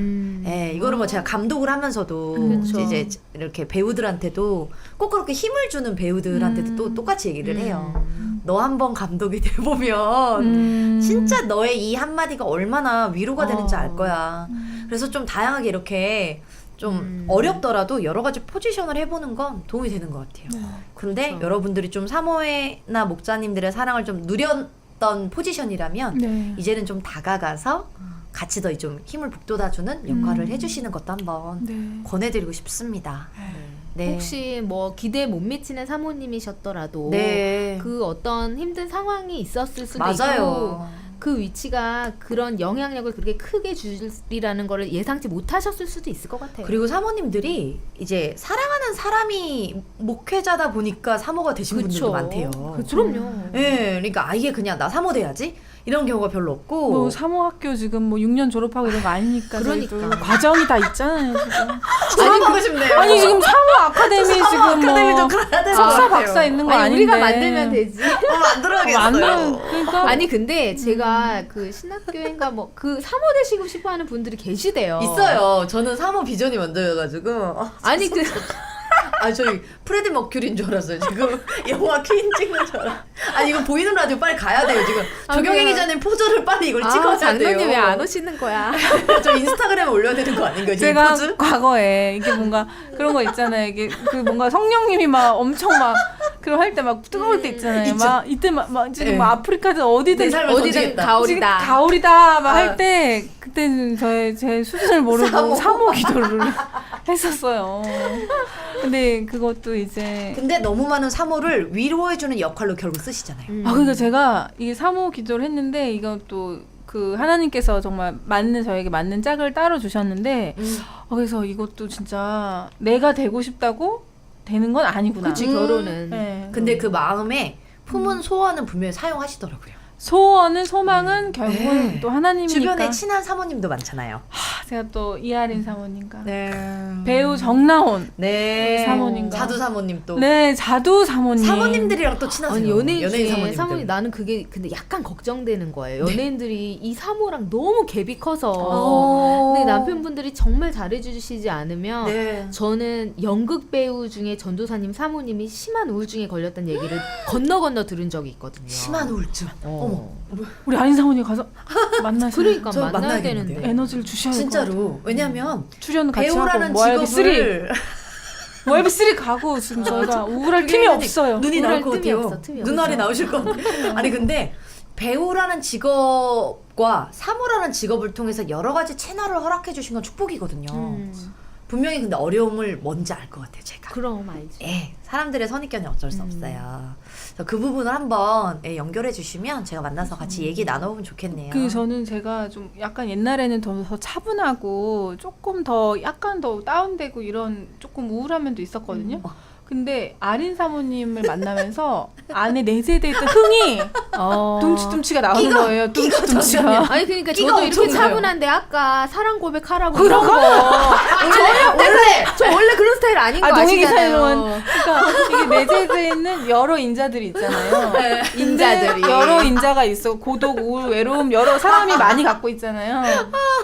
예, 이거를 뭐 제가 감독을 하면서도 그쵸. 이제 이렇게 배우들한테도 꼭 그렇게 힘을 주는 배우들한테도 또 똑같이 얘기를 해요. 너 한번 감독이 돼보면 진짜 너의 이 한마디가 얼마나 위로가 되는지 알 거야. 그래서 좀 다양하게 이렇게 좀 어렵더라도 여러 가지 포지션을 해보는 건 도움이 되는 것 같아요. 근데 그렇죠. 여러분들이 좀 사모회나 목자님들의 사랑을 좀 누렸던 포지션이라면 이제는 좀 다가가서 같이 더 좀 힘을 북돋아주는 역할을 해주시는 것도 한번 권해드리고 싶습니다. 네. 혹시 뭐 기대에 못 미치는 사모님이셨더라도 네. 그 어떤 힘든 상황이 있었을 수도 있고 맞아요. 그 위치가 그런 영향력을 그렇게 크게 주리라는 거를 예상치 못하셨을 수도 있을 것 같아요. 그리고 사모님들이 이제 사랑하는 사람이 목회자다 보니까 사모가 되신 분들도 많대요. 그럼요. 네, 그러니까 아예 그냥 나 사모 돼야지 이런 경우가 별로 없고. 뭐 사모학교 지금 뭐 6년 졸업하고 이런 거 아니니까 그러니까. 저희도 과정이 다 있잖아요 지금. 사모 하고 싶네요. 아니 지금 사모 아카데미 지금 아카데미 뭐 좀 가야 되는 것 석사 같아요. 박사 있는 거 아니 아닌데 우리가 만들면 되지. 만들어야겠어요. 그러니까 아니 근데 제가 그 신학교인가 뭐 그 사모 되시고 싶어하는 분들이 계시대요. 있어요. 저는 사모 비전이 먼저여가지고. 아니 그 저희 프레디 머큐리인 줄 알았어요. 지금 영화 퀸 찍는 줄 알아. 아니 이거 보이는 라디오 빨리 가야 돼요. 지금 조경희 기자님 포즈를 빨리 이걸 찍어야 돼요. 장로님 왜 안 오시는 거야? 저 인스타그램에 올려야 되는 거 아닌가요? 지금 제가 포즈? 과거에 이게 뭔가 그런 거 있잖아요. 이게 그 뭔가 성령님이 막 엄청 막 그런 할 때 막 뜨거울 때 있잖아요. 있죠. 막 이때 막 지금 네. 막 아프리카든 어디든 내 삶을 어디든 던지겠다. 가오리다. 지금 가오리다 막 아. 할 때 그때는 제 수준을 모르고 사모 기도를 했었어요. 근데 그것도 이제 근데 너무 많은 사모를 위로해주는 역할로 결국 쓰시잖아요. 그러니까 제가 이게 사모 기도를 했는데 이것도 그 하나님께서 정말 저에게 맞는 짝을 따로 주셨는데 그래서 이것도 진짜 내가 되고 싶다고 되는 건 아니구나. 그치 결혼은. 네. 근데 그 마음에 품은 소원은 분명히 사용하시더라고요. 소원은 소망은 결국은 네. 또 하나님이니까. 주변에 친한 사모님도 많잖아요. 제가 또 이하린 사모님과 네. 배우 정나온 네. 사모님과. 자두 사모님 또. 네 자두 사모님 사모님들이랑 또 친하세요. 아니 연예인 중에 사모님들. 사모님 나는 그게 근데 약간 걱정되는 거예요. 연예인들이 이 사모랑 너무 갭이 커서 근데 남편분들이 정말 잘해주시지 않으면 네. 저는 연극 배우 중에 전도사님 사모님이 심한 우울증에 걸렸다는 얘기를 건너 들은 적이 있거든요. 심한 우울증. 어머. 우리 아린 사모님 가서 만나서 그러니까 저 만나야 만나야겠는데요. 되는데 에너지를 주셔야 될 것 같아요. 진짜로. 왜냐면 출연 같이 하고 배우라는 모알비 3 직업을 모알비 3 가고 지금 저희가 우울할 틈이 없어요. 눈이 나올 우울할 것 틈이 같아요. 없어, 틈이 눈알이 없어. 나오실 것 같아요. 아니 근데 배우라는 직업과 사모라는 직업을 통해서 여러 가지 채널을 허락해 주신 건 축복이거든요. 분명히 근데 어려움을 뭔지 알 것 같아요, 제가. 그럼 알지. 예, 사람들의 선입견이 어쩔 수 없어요. 그래서 그 부분을 한번 연결해 주시면 제가 만나서 같이 얘기 나눠보면 좋겠네요. 그 저는 제가 좀 약간 옛날에는 더 차분하고 조금 더 약간 더 다운되고 이런 조금 우울한 면도 있었거든요. 근데 아린 사모님을 만나면서 안에 내재돼 있던 흥이 둠치둠치가 나오는 거예요. 둠치둠치가. 아니 그러니까 끼가 저도 이렇게 엄청 차분한데 아까 사랑 고백하라고 그런 거. 원래 저 원래 그런 스타일 아닌 거 동익이 아시잖아요. 사이로만. 그러니까 이게 내재돼 있는 여러 인자들이 있잖아요. 인자들이. 여러 인자가 있어. 고독, 우울, 외로움 여러 사람이 많이 갖고 있잖아요.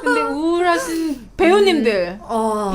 근데 우울하신 배우님들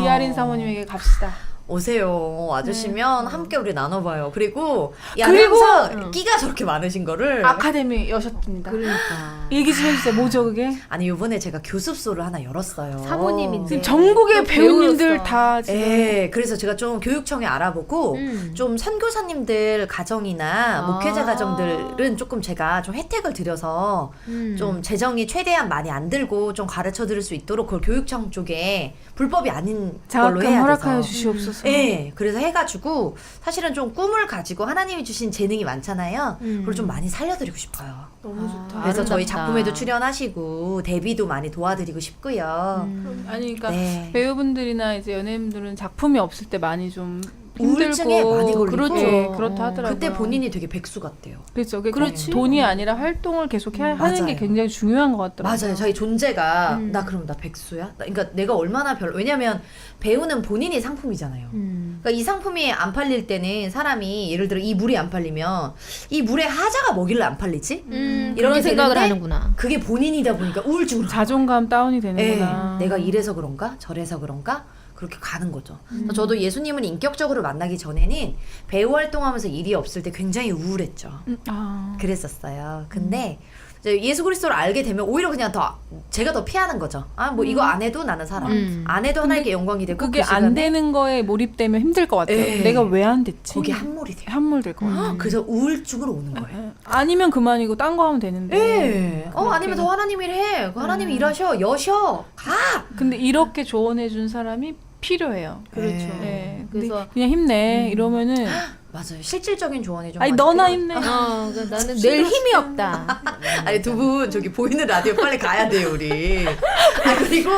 이하린 사모님에게 갑시다. 오세요. 와주시면 함께 우리 나눠봐요. 그리고 그리고 항상 끼가 저렇게 많으신 거를 아카데미 여셨습니다. 그러니까 얘기 좀 해주세요. 뭐죠 그게? 아니 이번에 제가 교습소를 하나 열었어요. 사모님인데. 지금 전국의 또 배우님들 배우로서. 다 지금 예, 그래서 제가 좀 교육청에 알아보고 좀 선교사님들 가정이나 목회자 가정들은 조금 제가 좀 혜택을 드려서 좀 재정이 최대한 많이 안 들고 좀 가르쳐 드릴 수 있도록 그걸 교육청 쪽에 불법이 아닌 걸로 장학금 해야 허락하여 돼서. 주시옵소서. 예, 그래서 해가지고 사실은 좀 꿈을 가지고 하나님이 주신 재능이 많잖아요. 그걸 좀 많이 살려드리고 싶어요. 너무 좋다. 그래서 저희 아름답다. 작품에도 출연하시고 데뷔도 많이 도와드리고 싶고요. 아니 그러니까 네. 배우분들이나 이제 연예인들은 작품이 없을 때 많이 좀 우울증에 힘들고 많이 걸리고. 그렇죠. 네, 그렇다 하더라고요. 그때 본인이 되게 백수 같대요. 그렇죠. 그게 그렇지. 돈이 아니라 활동을 계속 하는 맞아요. 게 굉장히 중요한 것 같더라고요. 맞아요. 자기 존재가 나 그럼 나 백수야? 그러니까 내가 얼마나 왜냐면 배우는 본인이 상품이잖아요. 그러니까 이 상품이 안 팔릴 때는 사람이 예를 들어 이 물이 안 팔리면 이 물에 하자가 뭐길래 안 팔리지? 이런 이렇게 생각을 되는데 하는구나. 그게 본인이다 보니까 우울증으로 자존감 다운이 되는구나. 내가 이래서 그런가? 저래서 그런가? 그렇게 가는 거죠. 그래서 저도 예수님을 인격적으로 만나기 전에는 배우 활동하면서 일이 없을 때 굉장히 우울했죠. 그랬었어요. 근데 이제 예수 그리스도를 알게 되면 오히려 그냥 제가 더 피하는 거죠. 아, 뭐 이거 안 해도 나는 살아. 안 해도 하나님께 영광이 되고 그게 그 안 시간에 되는 거에 몰입되면 힘들 것 같아요. 예. 내가 왜 안 됐지? 거기에 함몰이 돼요. 함몰될 것 같아요. 그래서 우울증으로 오는 거예요. 아니면 그만이고 딴 거 하면 되는데. 예. 아니면 더 하나님 일해. 하나님이 일하셔. 여셔. 가. 근데 이렇게 조언해준 사람이 필요해요. 그렇죠. 예. 그래서 근데 그냥 힘내 이러면은 맞아요. 실질적인 조언이 좀 아니 많이 너나 필요해요. 힘내. 그러니까 나는 낼 힘이 없다. 아니 두 분 저기 보이는 라디오 빨리 가야 돼요 우리. 그리고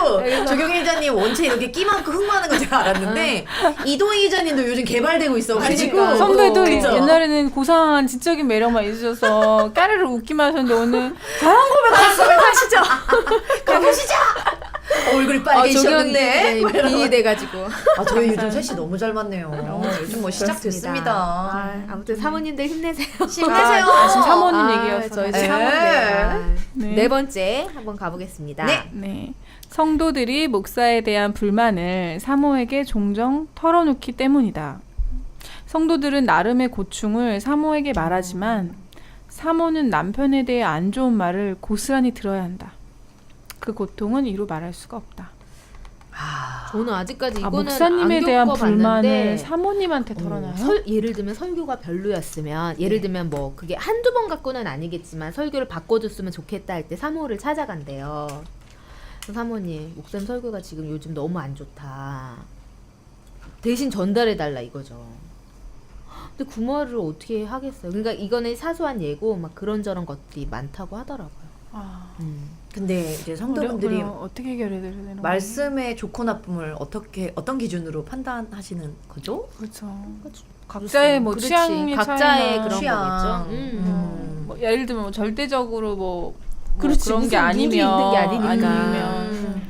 조경 기자님 원체 이렇게 끼 많고 흥 많은 거 제가 알았는데 이동희 기자님도 요즘 개발되고 있어가지고 그러니까 선배도 그죠? 옛날에는 고상한 지적인 매력만 있으셔서 까르르 웃기만 하셨는데 오늘 사랑 고백하시죠. 가보시죠. 얼굴이 빨개지셨는데. 빈이 돼가지고. 저희 요즘 셋이 너무 잘 맞네요. 요즘 뭐 시작됐습니다. 아무튼 사모님들 힘내세요. 힘내세요. 지금 사모님 얘기였어요. 저희 네. 사모님. 네. 네 번째 한번 가보겠습니다. 네. 네. 성도들이 목사에 대한 불만을 사모에게 종종 털어놓기 때문이다. 성도들은 나름의 고충을 사모에게 말하지만 사모는 남편에 대해 안 좋은 말을 고스란히 들어야 한다. 그 고통은 이루 말할 수가 없다. 저는 아직까지 이거는 목사님에 안 대한 겪어봤는데 불만을 사모님한테 털어놔요? 예를 들면 설교가 별로였으면 예를 들면 뭐 그게 한두 번 갖고는 아니겠지만 설교를 바꿔줬으면 좋겠다 할 때 사모를 찾아간대요. 사모님 목사님 설교가 지금 요즘 너무 안 좋다. 대신 전달해달라 이거죠. 근데 그 말을 어떻게 하겠어요. 그러니까 이거는 사소한 예고 막 그런저런 것들이 많다고 하더라고요. 근데 이제 성도분들이 어떻게 해결해야 되는 거예요? 말씀의 좋고 나쁨을 어떤 기준으로 판단하시는 거죠? 그렇죠. 그렇죠. 각자의 뭐 그렇지. 취향의 각자의 차이나 그런 취향. 거겠죠. 뭐 예를 들면 뭐 절대적으로 뭐 그렇지, 그런 게 무슨 룰이 아니면 있는 게 아니니까. 아니면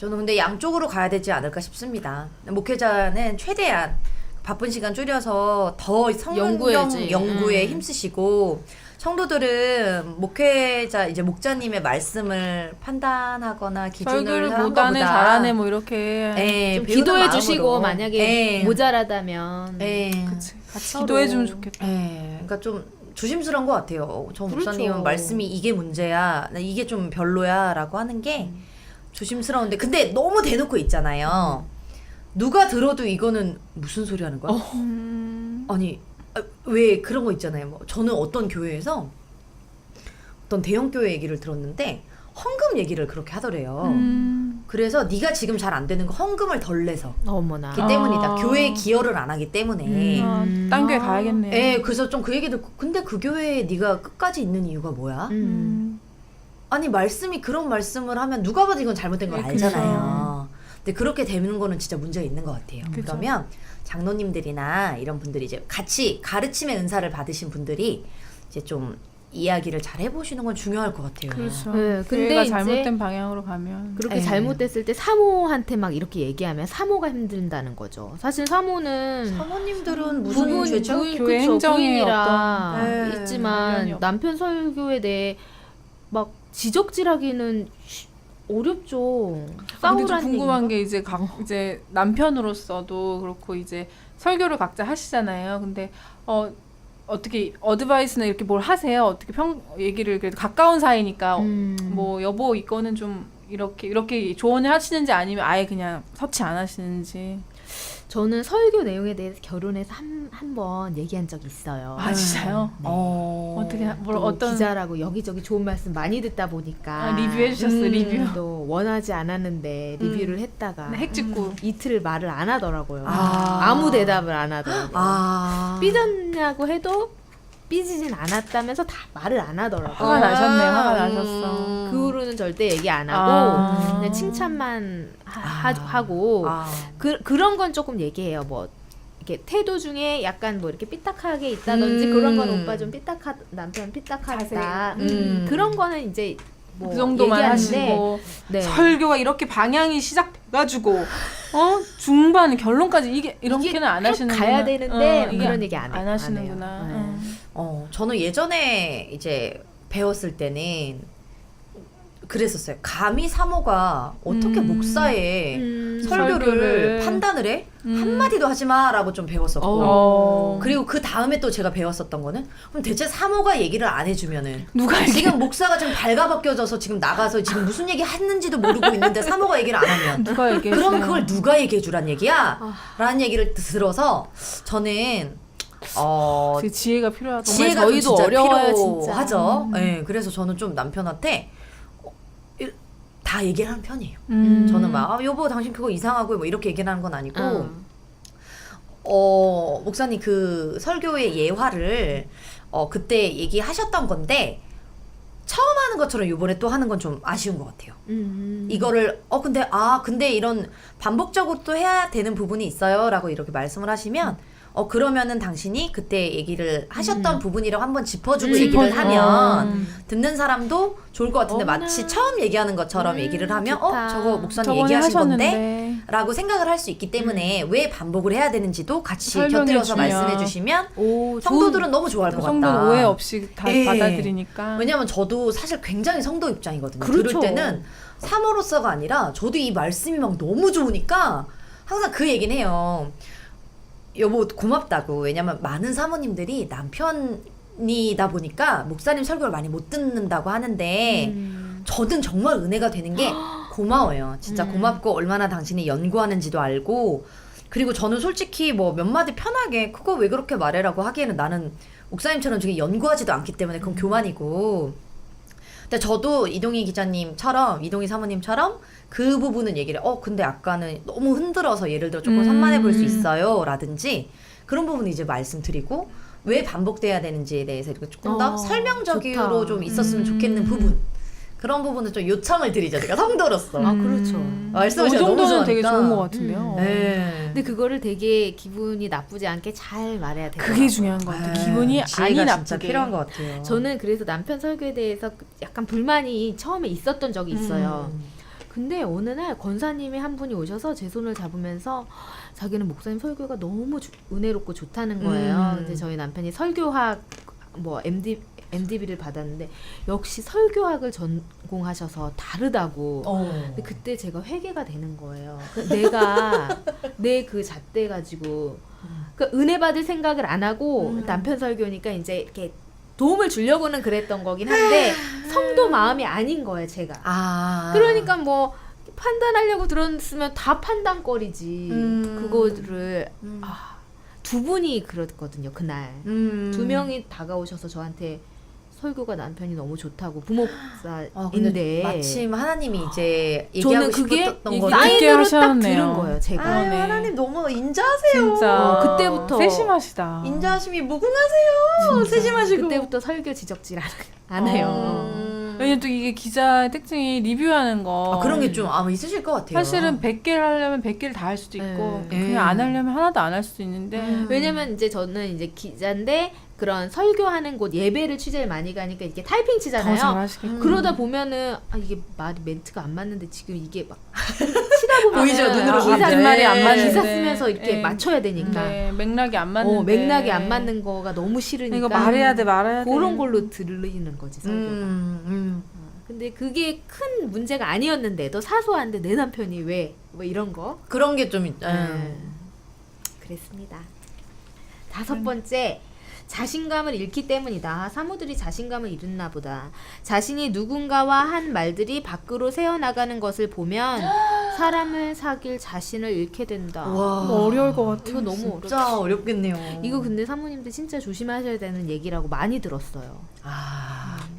저는 근데 양쪽으로 가야 되지 않을까 싶습니다. 목회자는 최대한 바쁜 시간 줄여서 더 성경 연구해야지. 연구에 힘쓰시고 성도들은 목회자 이제 목자님의 말씀을 판단하거나 기준을 설교를 한 못하네 것보다 잘하네 뭐 이렇게 예, 좀 배우는 기도해 주시고 마음으로. 만약에 예. 모자라다면 예. 그치. 같이 서로. 기도해주면 좋겠다. 예, 그러니까 좀 조심스러운 것 같아요. 저 그렇죠. 목사님은 말씀이 이게 문제야, 나 이게 좀 별로야라고 하는 게 조심스러운데, 근데 너무 대놓고 있잖아요. 누가 들어도 이거는 무슨 소리 하는 거야? 아니 왜 그런 거 있잖아요. 뭐 저는 어떤 교회에서 어떤 대형 교회 얘기를 들었는데 헌금 얘기를 그렇게 하더래요. 그래서 네가 지금 잘 안 되는 거 헌금을 덜 내서 어머나. 그 때문이다. 교회에 기여를 안 하기 때문에. 딴 교회 가야겠네요. 예, 그래서 좀 그 얘기 듣고 근데 그 교회에 네가 끝까지 있는 이유가 뭐야? 아니 말씀이 그런 말씀을 하면 누가 봐도 이건 잘못된 걸 네, 알잖아요. 근데 그렇게 되는 거는 진짜 문제가 있는 것 같아요. 그쵸. 그러면 장로님들이나 이런 분들이 이제 같이 가르침의 은사를 받으신 분들이 이제 좀 이야기를 잘 해보시는 건 중요할 것 같아요. 그렇죠. 네, 근데 교회가 이제 잘못된 방향으로 가면 그렇게 예. 잘못됐을 때 사모한테 막 이렇게 얘기하면 사모가 힘든다는 거죠. 사실 사모는 사모님들은 무슨 부인, 죄죠? 부인, 교회 그쵸, 행정에 부인이라 어떤, 네, 관련이 있지만 없- 남편 설교에 대해 막 지적질하기는 어렵죠. 근데 좀 싸우라는 궁금한 얘기인가? 게 이제 남편으로서도 그렇고 이제 설교를 각자 하시잖아요. 근데 어떻게 어드바이스나 이렇게 뭘 하세요? 어떻게 얘기를 그래도 가까운 사이니까 뭐 여보 이거는 좀 이렇게 조언을 하시는지 아니면 아예 그냥 서치 안 하시는지. 저는 설교 내용에 대해서 결혼해서 한 번 얘기한 적이 있어요. 아 진짜요? 네. 어떻게 뭘 또 어떤 기자라고 여기저기 좋은 말씀 많이 듣다 보니까 리뷰해 주셨어요. 리뷰. 또 원하지 않았는데 리뷰를 했다가 핵직구. 이틀을 말을 안 하더라고요. 아. 아무 대답을 안 하더라고요. 아. 삐졌냐고 해도 삐지진 않았다면서 다 말을 안 하더라고요. 화가 나셨네요. 화가 나셨어. 그 후로는 절대 얘기 안 하고 아. 그냥 칭찬만 하고 아. 그런 건 조금 얘기해요. 뭐 이렇게 태도 중에 약간 뭐 이렇게 삐딱하게 있다든지 그런 건 오빠 좀 남편 삐딱하다. 그런 거는 이제 뭐 그 정도만 얘기하는데, 하시고 네. 설교가 이렇게 방향이 시작돼가지고 중반 결론까지 이렇게는 안 하시는구나. 가야 되는데 이게 그런 얘기 안 해요. 안 하시는구나. 안 해요. 네. 저는 예전에 이제 배웠을 때는 그랬었어요. 감히 사모가 어떻게 목사의 설교를 설교를. 판단을 해? 한마디도 하지 마라고 좀 배웠었고 그리고 그 다음에 또 제가 배웠었던 거는 그럼 대체 사모가 얘기를 안 해주면은 누가 지금 목사가 지금 발가벗겨져서 지금 나가서 지금 무슨 얘기 했는지도 모르고 있는데 사모가 얘기를 안 하면 누가 얘기해? 그럼 그걸 누가 얘기해 주란 얘기야? 라는 얘기를 들어서 저는 되게 지혜가 필요하다. 지혜가 저희도 좀 진짜 어려워요, 필요하죠. 진짜. 네, 그래서 저는 좀 남편한테 다 얘기를 하는 편이에요. 음. 저는 막 여보 당신 그거 이상하고 뭐 이렇게 얘기를 하는 건 아니고 목사님 그 설교의 예화를 그때 얘기하셨던 건데 처음 하는 것처럼 이번에 또 하는 건 좀 아쉬운 것 같아요. 이거를 근데 이런 반복적으로 또 해야 되는 부분이 있어요라고 이렇게 말씀을 하시면 그러면은 당신이 그때 얘기를 하셨던 부분이라고 한번 짚어주고 얘기를 하면 듣는 사람도 좋을 것 같은데 어머나. 마치 처음 얘기하는 것처럼 얘기를 하면 좋다. 저거 목사님 저번에 얘기하신 건데 하셨는데. 라고 생각을 할 수 있기 때문에 왜 반복을 해야 되는지도 같이 설명해 곁들여서 주면. 말씀해 주시면 오, 성도들은 너무 좋아할 것 같다. 성도는 오해 없이 다 예. 받아들이니까. 왜냐면 저도 사실 굉장히 성도 입장이거든요. 그렇죠. 들을 때는 사모로서가 아니라 저도 이 말씀이 막 너무 좋으니까 항상 그 얘기는 해요. 여보 고맙다고. 왜냐면 많은 사모님들이 남편이다 보니까 목사님 설교를 많이 못 듣는다고 하는데 저는 정말 은혜가 되는 게 고마워요. 진짜 고맙고 얼마나 당신이 연구하는지도 알고 그리고 저는 솔직히 뭐 몇 마디 편하게 그거 왜 그렇게 말해라고 하기에는 나는 목사님처럼 되게 연구하지도 않기 때문에 그건 교만이고 근데 저도 이동희 기자님처럼 이동희 사모님처럼 그 부분은 얘기를 근데 아까는 너무 흔들어서 예를 들어 조금 산만해 보일 수 있어요 라든지 그런 부분은 이제 말씀드리고 왜 반복돼야 되는지에 대해서 이렇게 조금 더 설명적으로 좋다. 좀 있었으면 좋겠는 부분 그런 부분은 좀 요청을 드리죠 제가 성도로서 아 그렇죠. 말씀을 이 제가 너무 정도는 되게 좋아하니까. 좋은 것 같은데요. 네. 근데 그거를 되게 기분이 나쁘지 않게 잘 말해야 돼요. 그게 중요한 것 같아요. 기분이 지혜가 아니 진짜 나쁘게. 필요한 것 같아요. 저는 그래서 남편 설교에 대해서 약간 불만이 처음에 있었던 적이 있어요. 근데 어느 날 권사님이 한 분이 오셔서 제 손을 잡으면서 자기는 목사님 설교가 너무 은혜롭고 좋다는 거예요. 근데 저희 남편이 설교학 뭐 MDB를 받았는데 역시 설교학을 전공하셔서 다르다고. 근데 그때 제가 회개가 되는 거예요. 내가 내 그 잣대 가지고 그 은혜 받을 생각을 안 하고 남편 설교니까 이제 이렇게 도움을 주려고는 그랬던 거긴 한데 성도 마음이 아닌 거예요, 제가. 그러니까 뭐 판단하려고 들었으면 다 판단거리지. 그거를 두 분이 그랬거든요, 그날. 두 명이 다가오셔서 저한테 설교가 남편이 너무 좋다고 부목사인데 마침 하나님이 이제 저는 얘기하고 그게 싶었던 얘기 거 사인으로 딱 하셨네요. 들은 거예요, 제가. 아유, 네. 하나님 너무 인자하세요. 진짜 그때부터 세심하시다. 인자하심이 무궁하세요. 세심하시고. 그때부터 설교 지적질 안 해요. 왜냐면 또 이게 기자의 특징이 리뷰하는 거. 그런 게 좀 아마 있으실 것 같아요. 사실은 100개를 하려면 100개를 다 할 수도 있고 네. 그냥 안 하려면 하나도 안 할 수도 있는데 왜냐면 이제 저는 이제 기자인데 그런 설교하는 곳 예배를 취재를 많이 가니까 이렇게 타이핑 더 치잖아요. 잘하시겠다. 그러다 보면은 이게 말이 멘트가 안 맞는데 지금 이게 막 치다 보면 보이죠? 눈으로 기사 보이죠? 말이 안 네. 맞는데. 기사 쓰면서 이렇게 네. 맞춰야 되니까 네, 맥락이 안 맞는데 맥락이 안 맞는 거가 너무 싫으니까 이거 말해야 돼 말아야 돼 그런 걸로 들리는 거지 설교가. 근데 그게 큰 문제가 아니었는데도 사소한데 내 남편이 왜 뭐 이런 거 그런 게 좀 그랬습니다. 5번째, 자신감을 잃기 때문이다. 사모들이 자신감을 잃었나 보다. 자신이 누군가와 한 말들이 밖으로 새어나가는 것을 보면 사람을 사귈 자신을 잃게 된다. 와, 어려울 것 같아요. 이거 너무 어렵다. 진짜 어렵겠네요. 이거 근데 사모님들 진짜 조심하셔야 되는 얘기라고 많이 들었어요.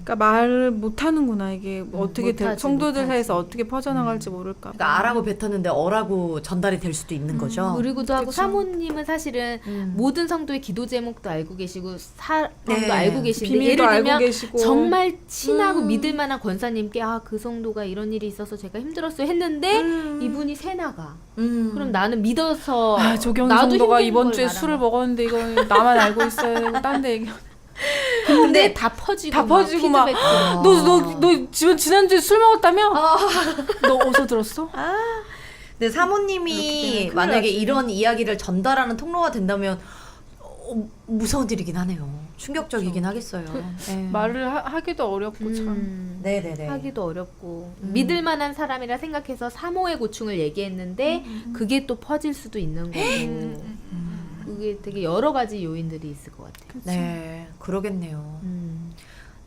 그러니까 말을 못 하는구나 이게 어떻게 못하지, 성도들 사이에서 못하지. 어떻게 퍼져나갈지 모를까. 그러니까 아라고 뱉었는데 어라고 전달이 될 수도 있는 거죠. 그리고도 하고 그쵸. 사모님은 사실은 모든 성도의 기도 제목도 알고 계시고 사람도 네. 알고 계신데 비밀도 예를 알고 들면 계시고 정말 친하고 믿을 만한 권사님께 그 성도가 이런 일이 있어서 제가 힘들었어요 했는데 이분이 새나가. 그럼 나는 믿어서 조경 나도 성도가 힘든 이번 걸 주에 말하는 술을 거야. 먹었는데 이거 나만 알고 있어요. 딴 데 얘기. 근데 다 퍼지고 다 퍼지고 막 너 지난주에 술 먹었다며? 너 어디서 들었어? 근데 사모님이 큰일 만약에 나지. 이런 이야기를 전달하는 통로가 된다면 무서운 일이긴 하네요. 충격적이긴 하겠어요. 네. 말을 하기도 어렵고 참. 네네네. 하기도 어렵고 믿을 만한 사람이라 생각해서 사모의 고충을 얘기했는데 그게 또 퍼질 수도 있는 거고 그게 되게 여러 가지 요인들이 있을 것 같아요. 네, 그러겠네요.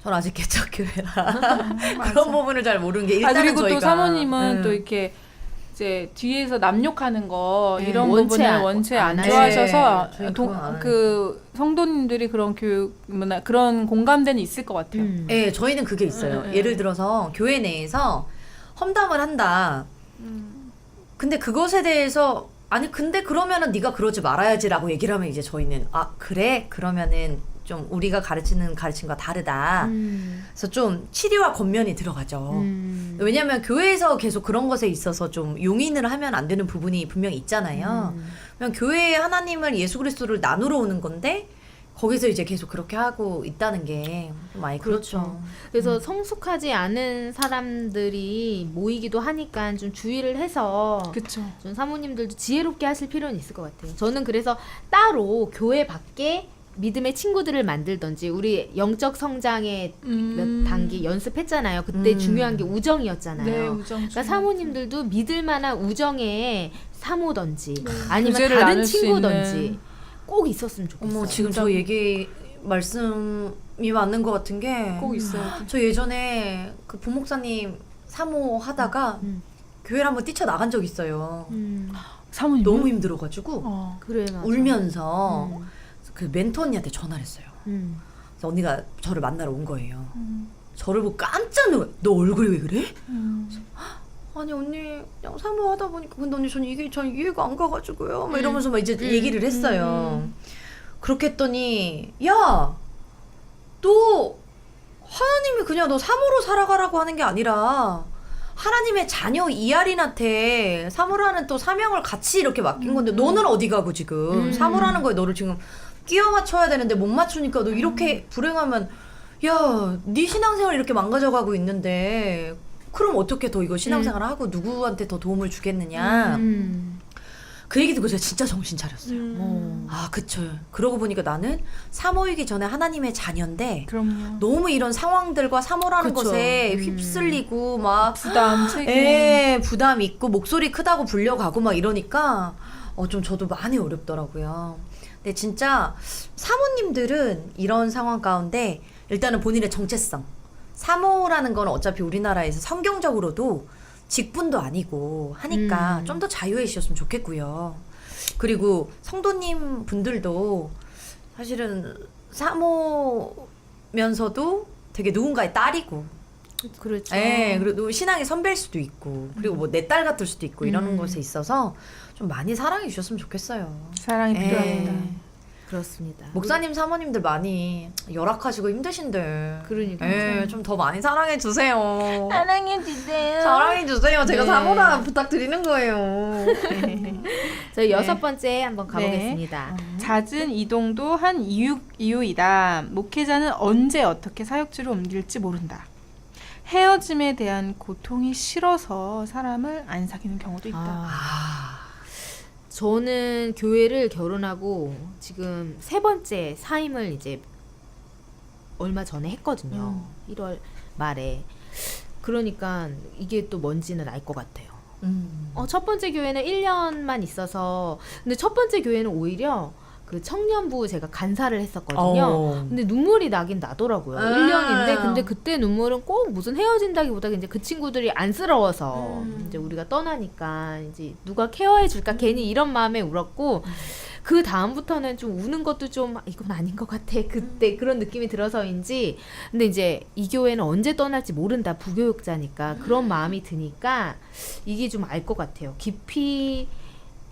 전 아직 개척교회라 그런 부분을 잘 모르는 게 일단은 그리고 저희가 또 사모님은 또 이렇게 이제 뒤에서 남욕하는 거 네. 이런 원체 부분을 안- 원체 안 안 하죠. 좋아하셔서 네, 저희 그건 안 그 성도님들이 그런 교육 문화 그런 공감대는 있을 것 같아요. 네, 저희는 그게 있어요. 예를 들어서 교회 내에서 험담을 한다. 근데 그것에 대해서 아니 근데 그러면은 네가 그러지 말아야지라고 얘기를 하면 이제 저희는 그래? 그러면은 좀 우리가 가르치는 가르침과 다르다. 그래서 좀 치료와 권면이 들어가죠. 왜냐하면 교회에서 계속 그런 것에 있어서 좀 용인을 하면 안 되는 부분이 분명히 있잖아요. 그냥 교회에 하나님을 예수 그리스도를 나누러 오는 건데 거기서 이제 계속 그렇게 하고 있다는 게 좀 많이 그렇죠. 그래서 성숙하지 않은 사람들이 모이기도 하니까 좀 주의를 해서 그렇죠. 좀 사모님들도 지혜롭게 하실 필요는 있을 것 같아요. 저는 그래서 따로 교회 밖에 믿음의 친구들을 만들던지 우리 영적 성장의 몇 단계 연습했잖아요. 그때 중요한 게 우정이었잖아요. 네, 우정. 그러니까 사모님들도 믿을 만한 우정의 사모든지 아니면 교제를 다른 나눌 수 친구든지 있는. 꼭 있었으면 좋겠어요. 어머 지금 저 얘기 말씀이 맞는 것 같은 게 꼭 있어요. 저 예전에 그 부목사님 사모 하다가 교회를 한번 뛰쳐나간 적 있어요. 사모님 너무 힘들어가지고 그래 맞아. 울면서 그 멘토 언니한테 전화를 했어요. 그래서 언니가 저를 만나러 온 거예요. 저를 보고 깜짝 놀라. 너 얼굴이 왜 그래? 아니 언니 그냥 사모하다 보니까 근데 언니 전 이해가 안 가가지고요. 막 이러면서 막 이제 얘기를 했어요. 그렇게 했더니 야, 너 하나님이 그냥 너 사모로 살아가라고 하는 게 아니라 하나님의 자녀 이하린한테 사모라는 또 사명을 같이 이렇게 맡긴 건데 너는 어디 가고 지금 사모라는 거에 너를 지금 끼워 맞춰야 되는데 못 맞추니까 너 이렇게 불행하면 야, 네 신앙생활 이렇게 망가져가고 있는데 그럼 어떻게 더 이거 신앙생활을 하고 누구한테 더 도움을 주겠느냐. 그 얘기 듣고 제가 진짜 정신 차렸어요. 아, 그쵸. 그러고 보니까 나는 사모이기 전에 하나님의 자녀인데 그럼요. 너무 이런 상황들과 사모라는 그쵸. 것에 휩쓸리고 막 부담, 책임. 부담 있고 목소리 크다고 불려가고 막 이러니까 좀 저도 많이 어렵더라고요. 근데 진짜 사모님들은 이런 상황 가운데 일단은 본인의 정체성, 사모라는 건 어차피 우리나라에서 성경적으로도 직분도 아니고 하니까 좀 더 자유해지셨으면 좋겠고요. 그리고 성도님 분들도 사실은 사모면서도 되게 누군가의 딸이고, 그렇죠. 예, 그리고 신앙의 선배일 수도 있고, 그리고 뭐 내 딸 같을 수도 있고 이러는 것에 있어서 좀 많이 사랑해 주셨으면 좋겠어요. 사랑이 예. 필요합니다. 그렇습니다. 목사님 사모님들 많이 열악하시고 힘드신데, 그러니까. 예, 좀 더 많이 사랑해 주세요. 사랑해주세요. 사랑해 주세요. 제가 네. 사모라 부탁드리는 거예요. 저희 6번째 한번 네. 가보겠습니다. 잦은 이동도 한 이유이다. 목회자는 언제 어떻게 사역지로 옮길지 모른다. 헤어짐에 대한 고통이 싫어서 사람을 안 사귀는 경우도 있다. 아, 저는 교회를 결혼하고 지금 3번째 사임을 이제 얼마 전에 했거든요. 1월 말에. 그러니까 이게 또 뭔지는 알 것 같아요. 첫 번째 교회는 1년만 있어서, 근데 첫 번째 교회는 오히려 그 청년부 제가 간사를 했었거든요. 근데 눈물이 나긴 나더라고요. 1년인데 근데 그때 눈물은 꼭 무슨 헤어진다기보다 이제 그 친구들이 안쓰러워서 이제 우리가 떠나니까 이제 누가 케어해 줄까 괜히 이런 마음에 울었고, 그 다음부터는 좀 우는 것도 좀 이건 아닌 것 같아 그때 그런 느낌이 들어서인지. 근데 이제 이 교회는 언제 떠날지 모른다, 부교육자니까 그런 마음이 드니까 이게 좀 알 것 같아요. 깊이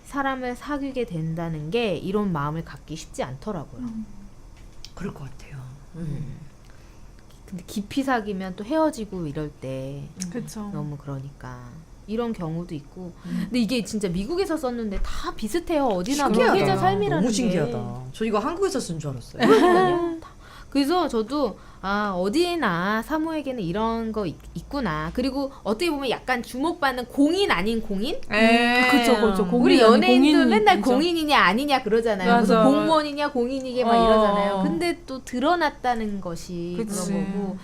사람을 사귀게 된다는 게 이런 마음을 갖기 쉽지 않더라고요. 그럴 것 같아요. 근데 깊이 사귀면 또 헤어지고 이럴 때 그렇죠. 너무 그러니까 이런 경우도 있고. 근데 이게 진짜 미국에서 썼는데 다 비슷해요. 어디나 신기하다. 목회자 삶이라는 너무 게. 신기하다. 저 이거 한국에서 쓴 줄 알았어요. 그러니까요. 그래서 저도 어디나 사모에게는 이런 거 있구나. 그리고 어떻게 보면 약간 주목받는 공인 아닌 공인? 그렇죠, 그렇죠. 우리 연예인도 맨날 있죠. 공인이냐 아니냐 그러잖아요. 무슨 맞아. 공무원이냐 공인이게 막 이러잖아요. 근데 또 드러났다는 것이 그치. 그런 거고,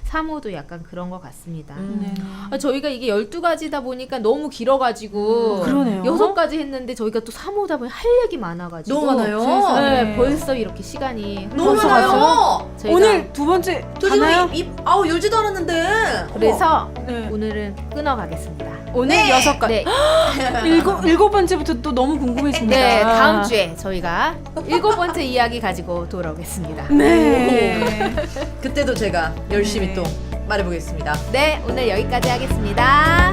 사모도 약간 그런 것 같습니다. 네. 저희가 이게 12가지다 보니까 너무 길어가지고 그러네요. 6가지 했는데 저희가 또 사모다 보니 할 얘기 많아가지고 너무 많아요. 네, 벌써 이렇게 시간이 너무 흘러서 많아요. 저희가 오늘 2번째 저 지금 가나요? 아우 열지도 않았는데. 그래서 네. 오늘은 끊어가겠습니다. 오늘 네. 6가지. 네, 일곱 번째부터 또 너무 궁금해집니다. 네, 다음 주에 저희가 7번째 이야기 가지고 돌아오겠습니다. 네. 그때도 제가 열심히 네. 또 말해보겠습니다. 네, 오늘 여기까지 하겠습니다.